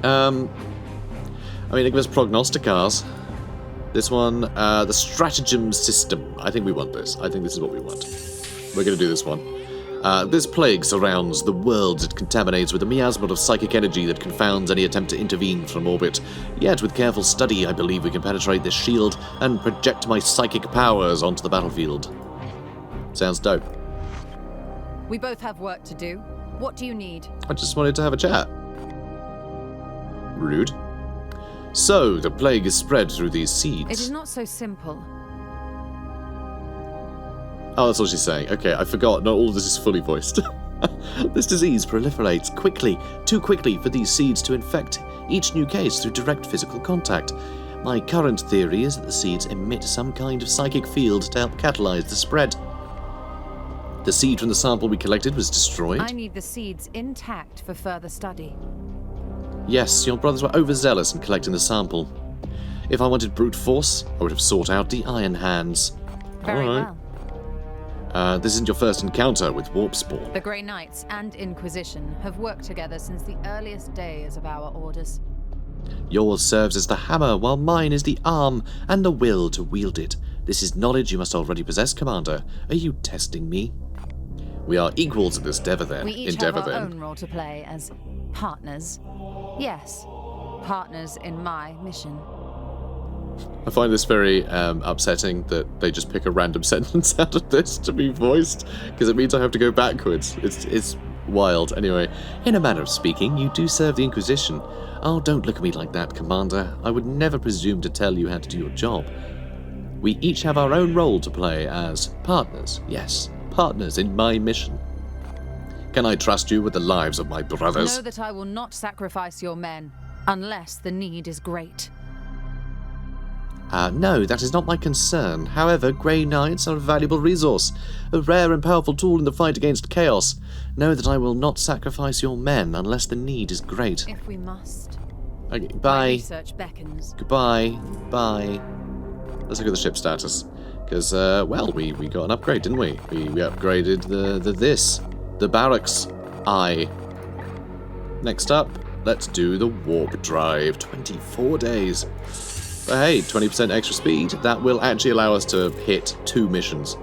I mean, it gives us prognosticars. This one, the stratagem system. I think we want this. I think this is what we want. We're going to do this one. This plague surrounds the worlds it contaminates with a miasma of psychic energy that confounds any attempt to intervene from orbit. Yet, with careful study, I believe we can penetrate this shield and project my psychic powers onto the battlefield. Sounds dope.
We both have work to do. What do you need?
I just wanted to have a chat. Rude. So, the plague is spread through these seeds.
It is not so simple.
Oh, that's all she's saying. Okay, I forgot. Not all of this is fully voiced. This disease proliferates quickly, too quickly for these seeds to infect each new case through direct physical contact. My current theory is that the seeds emit some kind of psychic field to help catalyze the spread. The seed from the sample we collected was destroyed.
I need the seeds intact for further study.
Yes, your brothers were overzealous in collecting the sample. If I wanted brute force, I would have sought out the Iron Hands.
Very
Alright.
well.
This isn't your first encounter with Warp Spawn.
The Grey Knights and Inquisition have worked together since the earliest days of our orders.
Yours serves as the hammer, while mine is the arm and the will to wield it. This is knowledge you must already possess, Commander. Are you testing me? We are equals in this endeavor, then.
We each have our own role to play as partners. Yes, partners in my mission.
I find this very upsetting that they just pick a random sentence out of this to be voiced, because it means I have to go backwards. It's wild. Anyway, in a manner of speaking, you do serve the Inquisition. Oh, don't look at me like that, Commander. I would never presume to tell you how to do your job. We each have our own role to play as partners. Yes, partners in my mission. Can I trust you with the lives of my brothers?
Know that I will not sacrifice your men, unless the need is great.
No, that is not my concern. However, Grey Knights are a valuable resource, a rare and powerful tool in the fight against chaos. Know that I will not sacrifice your men unless the need is great.
If we must.
Okay,
My
bye.
research beckons.
Goodbye. Bye. Let's look at the ship status. Because, well, we got an upgrade, didn't we? We upgraded the barracks. Next up, let's do the warp drive. 24 days. But hey, 20% extra speed. That will actually allow us to hit 2 missions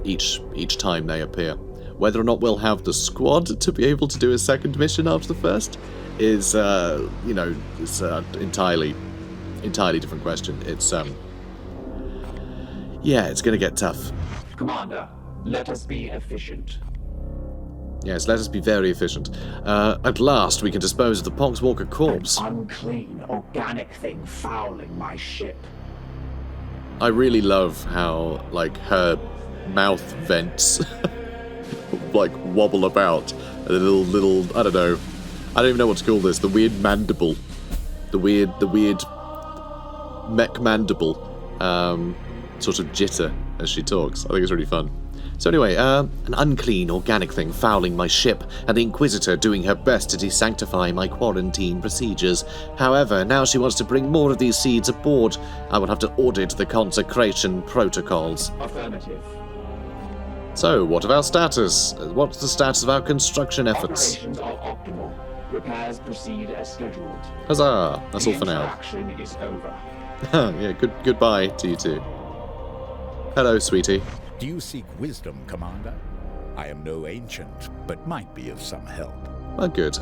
each time they appear. Whether or not we'll have the squad to be able to do a second mission after the first is, it's entirely different question. It's, yeah, it's going to get tough.
Commander, let us be efficient.
Yes, let us be very efficient. At last, we can dispose of the POXWALKER corpse.
An unclean, organic thing fouling my ship.
I really love how, like, her mouth vents, like, wobble about. A little, I don't know. I don't even know what to call this. The weird mandible. The weird mech mandible. Sort of jitter as she talks. I think it's really fun. So anyway, an unclean organic thing fouling my ship, and the Inquisitor doing her best to desanctify my quarantine procedures. However, now she wants to bring more of these seeds aboard. I will have to audit the consecration protocols.
Affirmative.
So, what of our status? What's the status of our construction efforts?
Operations are optimal. Repairs proceed as scheduled.
Huzzah! That's all for
The
now.
interaction is over.
Yeah, goodbye to you two. Hello, sweetie.
Do you seek wisdom, Commander? I am no ancient, but might be of some help.
Well, good.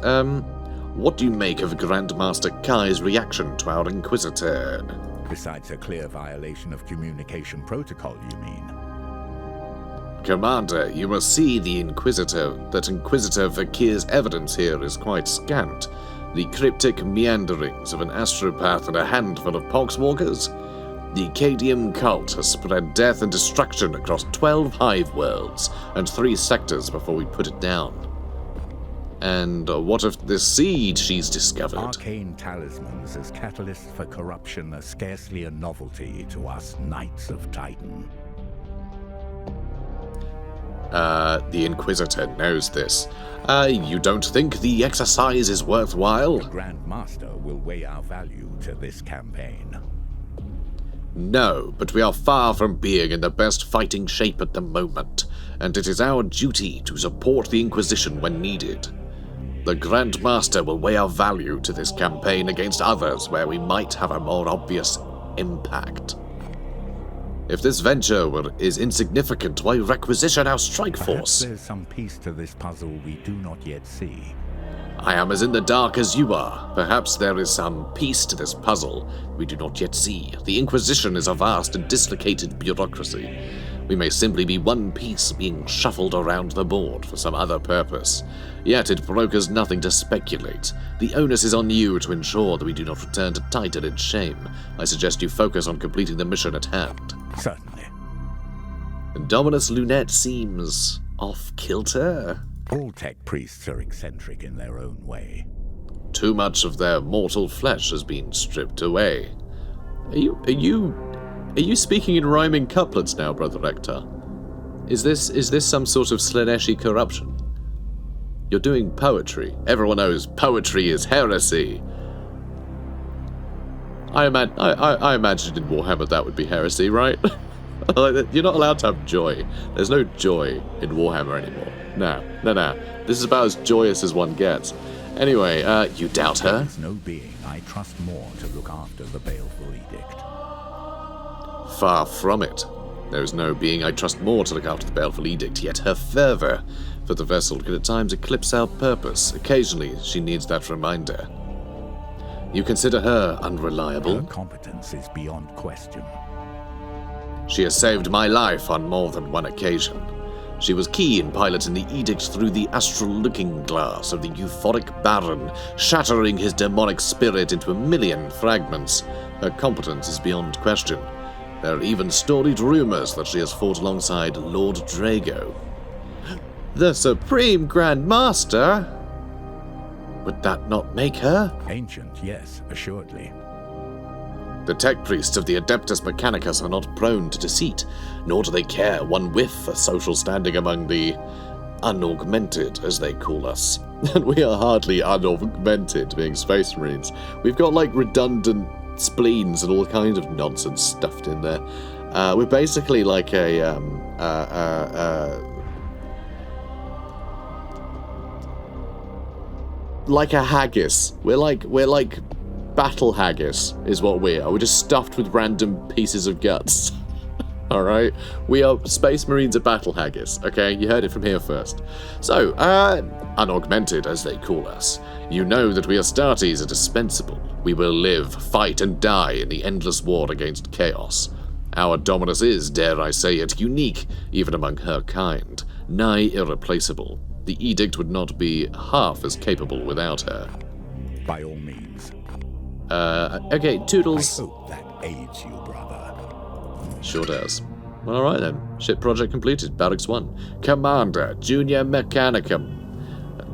What do you make of Grandmaster Kai's reaction to our Inquisitor?
Besides a clear violation of communication protocol, you mean?
Commander, you must see that Inquisitor Fakir's evidence here is quite scant. The cryptic meanderings of an astropath and a handful of poxwalkers. The Cadium cult has spread death and destruction across 12 hive worlds and 3 sectors before we put it down. And what of the seed she's discovered?
Arcane talismans as catalysts for corruption are scarcely a novelty to us Knights of Titan.
The Inquisitor knows this. You don't think the exercise is worthwhile?
The Grand Master will weigh our value to this campaign.
No, but we are far from being in the best fighting shape at the moment, and it is our duty to support the Inquisition when needed. The Grand Master will weigh our value to this campaign against others where we might have a more obvious impact. If this venture is insignificant, why requisition our strike
Perhaps
force?
there's some piece to this puzzle we do not yet see.
I am as in the dark as you are. Perhaps there is some piece to this puzzle we do not yet see. The Inquisition is a vast and dislocated bureaucracy. We may simply be one piece being shuffled around the board for some other purpose. Yet it brokers nothing to speculate. The onus is on you to ensure that we do not return to Titan in shame. I suggest you focus on completing the mission at hand.
Certainly.
Dominus Lunette seems off-kilter.
All tech priests are eccentric in their own way.
Too much of their mortal flesh has been stripped away. Are you speaking in rhyming couplets now, Brother Rector? Is this some sort of Slaneshi corruption? You're doing poetry. Everyone knows poetry is heresy. I imagine in Warhammer that would be heresy, right? You're not allowed to have joy. There's no joy in Warhammer anymore. No. This is about as joyous as one gets. Anyway, you doubt her?
There is no being I trust more to look after the baleful edict.
Far from it. There is no being I trust more to look after the baleful edict, yet her fervour for the vessel can at times eclipse our purpose. Occasionally, she needs that reminder. You consider her unreliable?
Her competence is beyond question.
She has saved my life on more than one occasion. She was key in piloting the edict through the astral looking glass of the euphoric Baron, shattering his demonic spirit into 1,000,000 fragments. Her competence is beyond question. There are even storied rumors that she has fought alongside Lord Drago. The Supreme Grand Master? Would that not make her?
Ancient, yes, assuredly.
The tech priests of the Adeptus Mechanicus are not prone to deceit, nor do they care one whiff for social standing among the unaugmented, as they call us. And we are hardly unaugmented, being Space Marines. We've got, like, redundant spleens and all kinds of nonsense stuffed in there. We're basically like a haggis. We're like battle haggis is what we are. We're just stuffed with random pieces of guts. Alright? We are Space Marines of battle haggis, okay? You heard it from here first. So, unaugmented as they call us. You know that we Astartes are dispensable. We will live, fight, and die in the endless war against chaos. Our Dominus is, dare I say it, unique, even among her kind. Nigh irreplaceable. The edict would not be half as capable without her.
By all means.
Okay, Toodles.
I hope that aids you, brother.
Sure does. Alright then. Ship project completed. Barracks 1. Commander, Junior Mechanicum.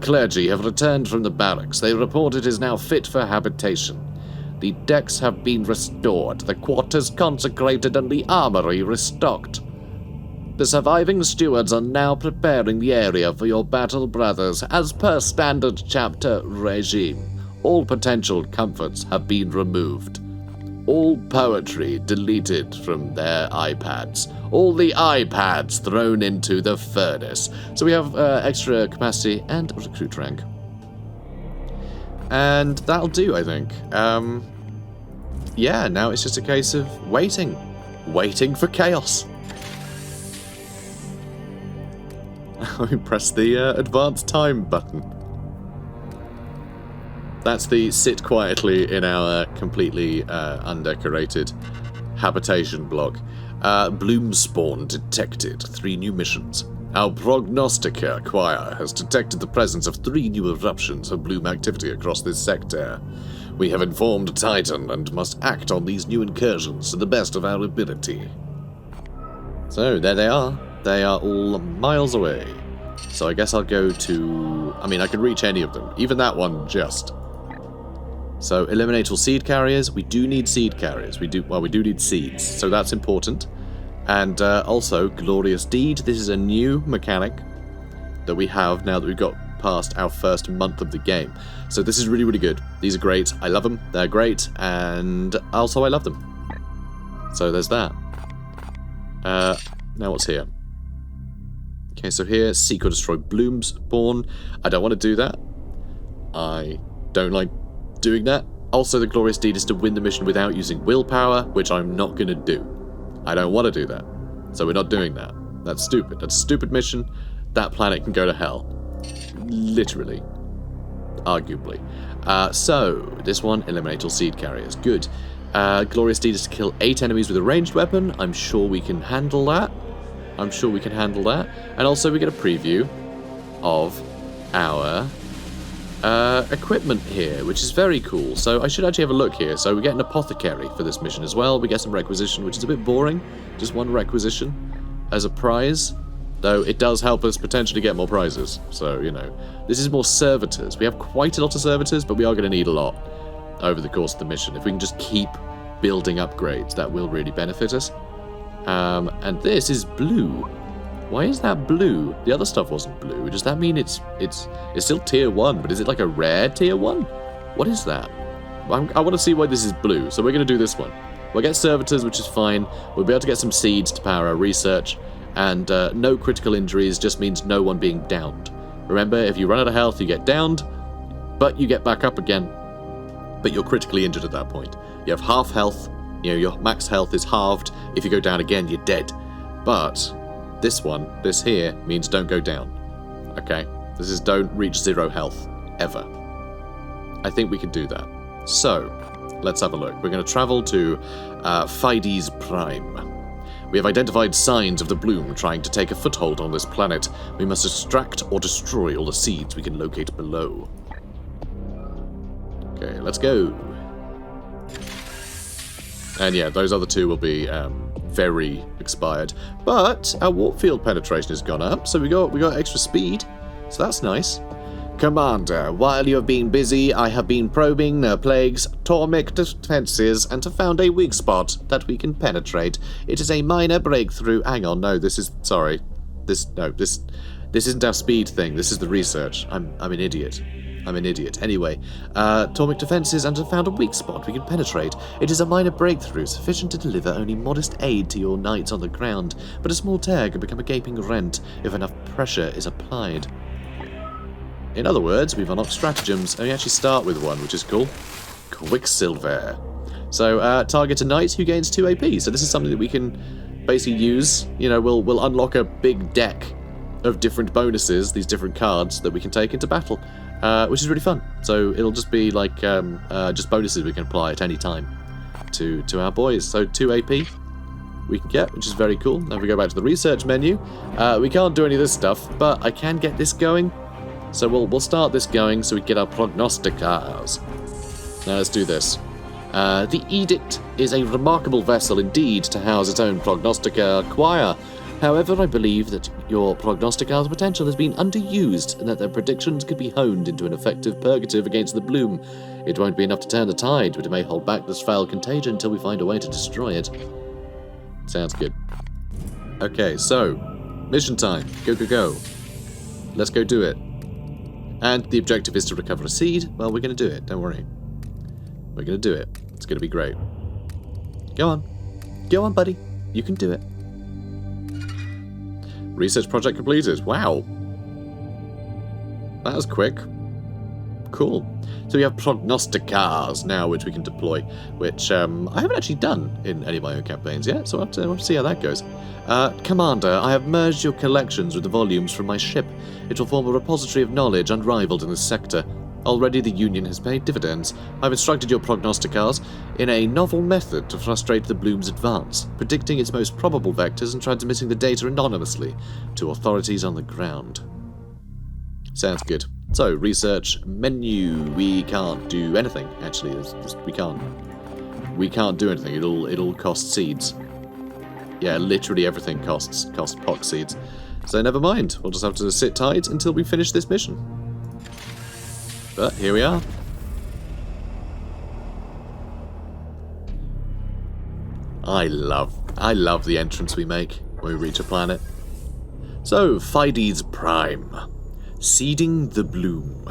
Clergy have returned from the barracks. They report it is now fit for habitation. The decks have been restored, the quarters consecrated, and the armory restocked. The surviving stewards are now preparing the area for your battle brothers, as per standard chapter regime. All potential comforts have been removed. All poetry deleted from their iPads. All the iPads thrown into the furnace. So we have extra capacity and recruit rank. And that'll do, I think. Yeah, now it's just a case of waiting. Waiting for chaos. I press the advance time button. That's the sit quietly in our completely undecorated habitation block. Bloom spawn detected. 3 new missions. Our Prognostica choir has detected the presence of 3 new eruptions of bloom activity across this sector. We have informed Titan and must act on these new incursions to the best of our ability. So, there they are. They are all miles away. So I guess I'll go to... I mean, I can reach any of them. Even that one, just. So, eliminate all seed carriers. We do need seed carriers. We do need seeds. So that's important. And also, Glorious Deed. This is a new mechanic that we have now that we've got past our first month of the game. So this is really, really good. These are great. I love them. They're great. And also I love them. So there's that. Now what's here? Okay, so here, seek or destroy Bloomsborn. I don't want to do that. I don't like doing that. Also, the Glorious Deed is to win the mission without using willpower, which I'm not going to do. I don't want to do that. So we're not doing that. That's stupid. That's a stupid mission. That planet can go to hell. Literally. Arguably. So, this one, eliminate all seed carriers. Good. Glorious Deed is to kill 8 enemies with a ranged weapon. I'm sure we can handle that. And also we get a preview of our equipment here, which is very cool. So I should actually have a look here. So we get an apothecary for this mission as well. We get some requisition, which is a bit boring. Just one requisition as a prize. Though it does help us potentially get more prizes. So, you know, this is more servitors. We have quite a lot of servitors, but we are going to need a lot over the course of the mission. If we can just keep building upgrades, that will really benefit us. And this is blue. Why is that blue? The other stuff wasn't blue. Does that mean it's still tier 1, but is it like a rare tier 1? What is that? I want to see why this is blue, so we're going to do this one. We'll get servitors, which is fine. We'll be able to get some seeds to power our research. And no critical injuries just means no one being downed. Remember, if you run out of health, you get downed, but you get back up again. But you're critically injured at that point. You have half health. You know, your max health is halved. If you go down again, you're dead. But this here, means don't go down. Okay? This is don't reach 0 health. Ever. I think we can do that. So, let's have a look. We're going to travel to Fides Prime. We have identified signs of the bloom trying to take a foothold on this planet. We must extract or destroy all the seeds we can locate below. Okay, let's go. And yeah, those other two will be very expired. But our warp field penetration has gone up, so we got extra speed. So that's nice. Commander, while you have been busy, I have been probing the plague's tormic defenses and have found a weak spot that we can penetrate. It is a minor breakthrough. Hang on, no, this isn't our speed thing. This is the research. I'm an idiot. Anyway, tormic defenses and have found a weak spot we can penetrate. It is a minor breakthrough, sufficient to deliver only modest aid to your knights on the ground, but a small tear can become a gaping rent if enough pressure is applied. In other words, we've unlocked stratagems, and we actually start with one, which is cool. Quicksilver. So, target a knight who gains 2 AP. So this is something that we can basically use. You know, we'll unlock a big deck of different bonuses, these different cards that we can take into battle, which is really fun. So it'll just be like just bonuses we can apply at any time to our boys. So 2 AP we can get, which is very cool. Now if we go back to the research menu, we can't do any of this stuff, but I can get this going. So we'll start this going so we get our prognosticars. Now let's do this. The Edict is a remarkable vessel indeed to house its own prognosticar choir. However, I believe that your prognosticar's potential has been underused and that their predictions could be honed into an effective purgative against the bloom. It won't be enough to turn the tide, but it may hold back this foul contagion until we find a way to destroy it. Sounds good. Okay, so, mission time. Go, go, go. Let's go do it. And the objective is to recover a seed. Well, we're going to do it, don't worry. We're going to do it. It's going to be great. Go on. Go on, buddy. You can do it. Research project completed. Wow. That was quick. Cool. So we have prognosticars now, which we can deploy, which I haven't actually done in any of my own campaigns yet, so I'll have to see how that goes. Commander, I have merged your collections with the volumes from my ship. It will form a repository of knowledge unrivaled in this sector. Already the Union has paid dividends. I've instructed your prognosticars in a novel method to frustrate the bloom's advance, predicting its most probable vectors and transmitting the data anonymously to authorities on the ground. Sounds good. So, research menu. We can't do anything, actually. We can't do anything. It'll cost seeds. Yeah, literally everything costs pox seeds. So never mind, we'll just have to sit tight until we finish this mission. But here we are. I love the entrance we make when we reach a planet. So, Fides Prime. Seeding the bloom.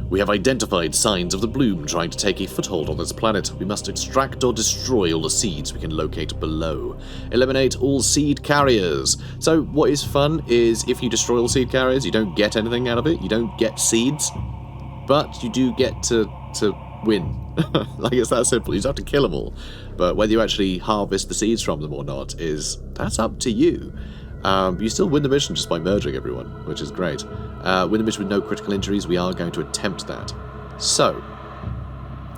We have identified signs of the bloom trying to take a foothold on this planet. We must extract or destroy all the seeds we can locate below. Eliminate all seed carriers. So what is fun is if you destroy all seed carriers, you don't get anything out of it. You don't get seeds, but you do get to win. Like, it's that simple. You just have to kill them all. But whether you actually harvest the seeds from them or not that's up to you. You still win the mission just by murdering everyone, which is great. Win the mission with no critical injuries. We are going to attempt that. So,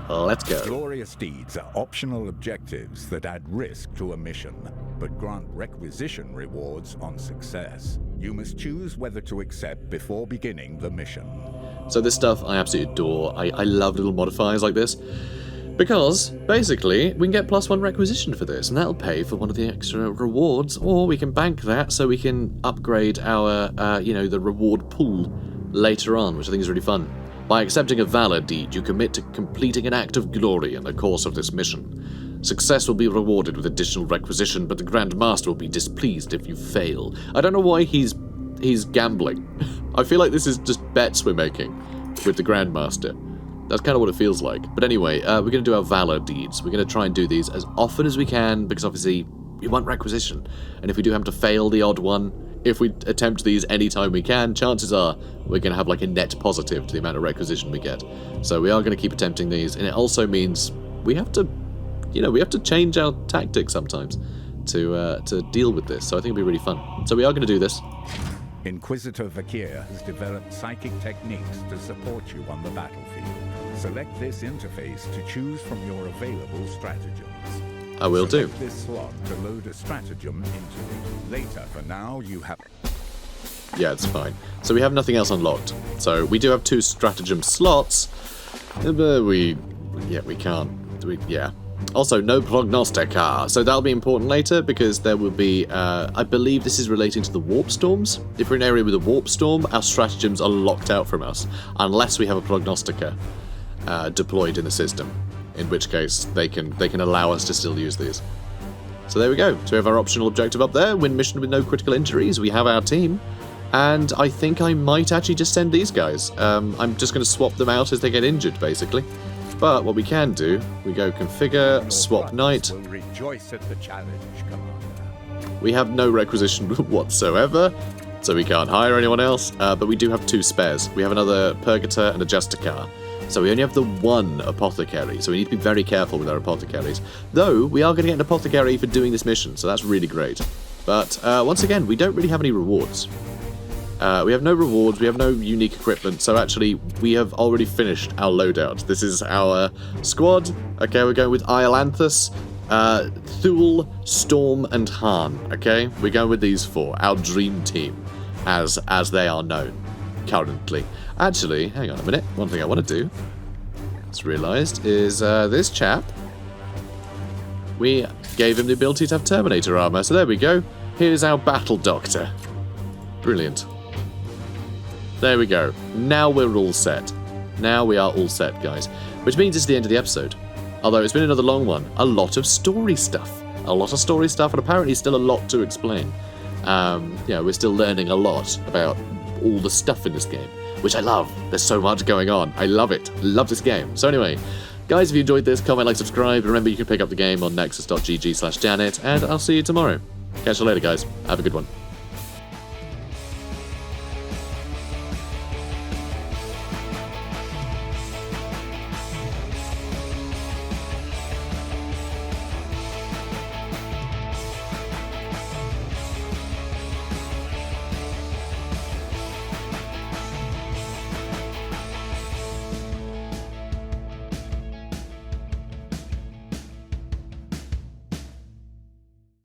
let's go.
Glorious deeds are optional objectives that add risk to a mission, but grant requisition rewards on success. You must choose whether to accept before beginning the mission.
So this stuff I absolutely adore. I love little modifiers like this. Because, basically, we can get +1 requisition for this, and that'll pay for one of the extra rewards, or we can bank that so we can upgrade our, the reward pool later on, which I think is really fun. By accepting a valor deed, you commit to completing an act of glory in the course of this mission. Success will be rewarded with additional requisition, but the Grand Master will be displeased if you fail. I don't know why he's gambling. I feel like this is just bets we're making with the Grand Master. That's kind of what it feels like. But anyway, we're going to do our valor deeds. We're going to try and do these as often as we can, because obviously we want requisition. And if we do happen to fail the odd one, if we attempt these anytime we can, chances are we're going to have like a net positive to the amount of requisition we get. So we are going to keep attempting these, and it also means we have to, we have to change our tactics sometimes to deal with this. So I think it'll be really fun. So we are going to do this.
Inquisitor Vakir has developed psychic techniques to support you on the battlefield. Select this interface to choose from your available stratagems.
I will do.
Select this slot to load a stratagem into it. Later, for now, you have...
Yeah, it's fine. So we have nothing else unlocked. So we do have 2 stratagem slots, but we can't. Also, no prognostica. So that'll be important later, because there will be, I believe this is relating to the warp storms. If we're in an area with a warp storm, our stratagems are locked out from us, unless we have a prognostica deployed in the system, in which case they can allow us to still use these. So there we go. So we have our optional objective up there, win mission with no critical injuries. We have our team, and I think I might actually just send these guys. I'm just going to swap them out as they get injured, basically. But what we can do, we go configure, swap knight.
Will rejoice at the challenge, Commander.
We have no requisition whatsoever, so we can't hire anyone else, but we do have 2 spares. We have another Purgator and a Justicar. So we only have the 1 Apothecary, so we need to be very careful with our Apothecaries. Though, we are going to get an Apothecary for doing this mission, so that's really great. But, once again, we don't really have any rewards. We have no rewards, we have no unique equipment, so actually we have already finished our loadout. This is our squad. Okay, we're going with Iolanthus, Thule, Storm, and Han. Okay, we're going with these 4, our dream team, as they are known currently. Actually, hang on a minute, one thing I want to do, just realised, is this chap, we gave him the ability to have Terminator armour, so there we go. Here's our Battle Doctor. Brilliant. There we go. Now we're all set. Now we are all set, guys. Which means it's the end of the episode. Although it's been another long one. A lot of story stuff. A lot of story stuff, and apparently still a lot to explain. We're still learning a lot about all the stuff in this game, which I love. There's so much going on. I love it. Love this game. So anyway, guys, if you enjoyed this, comment, like, subscribe. Remember, you can pick up the game on nexus.gg/Janet, and I'll see you tomorrow. Catch you later, guys. Have a good one.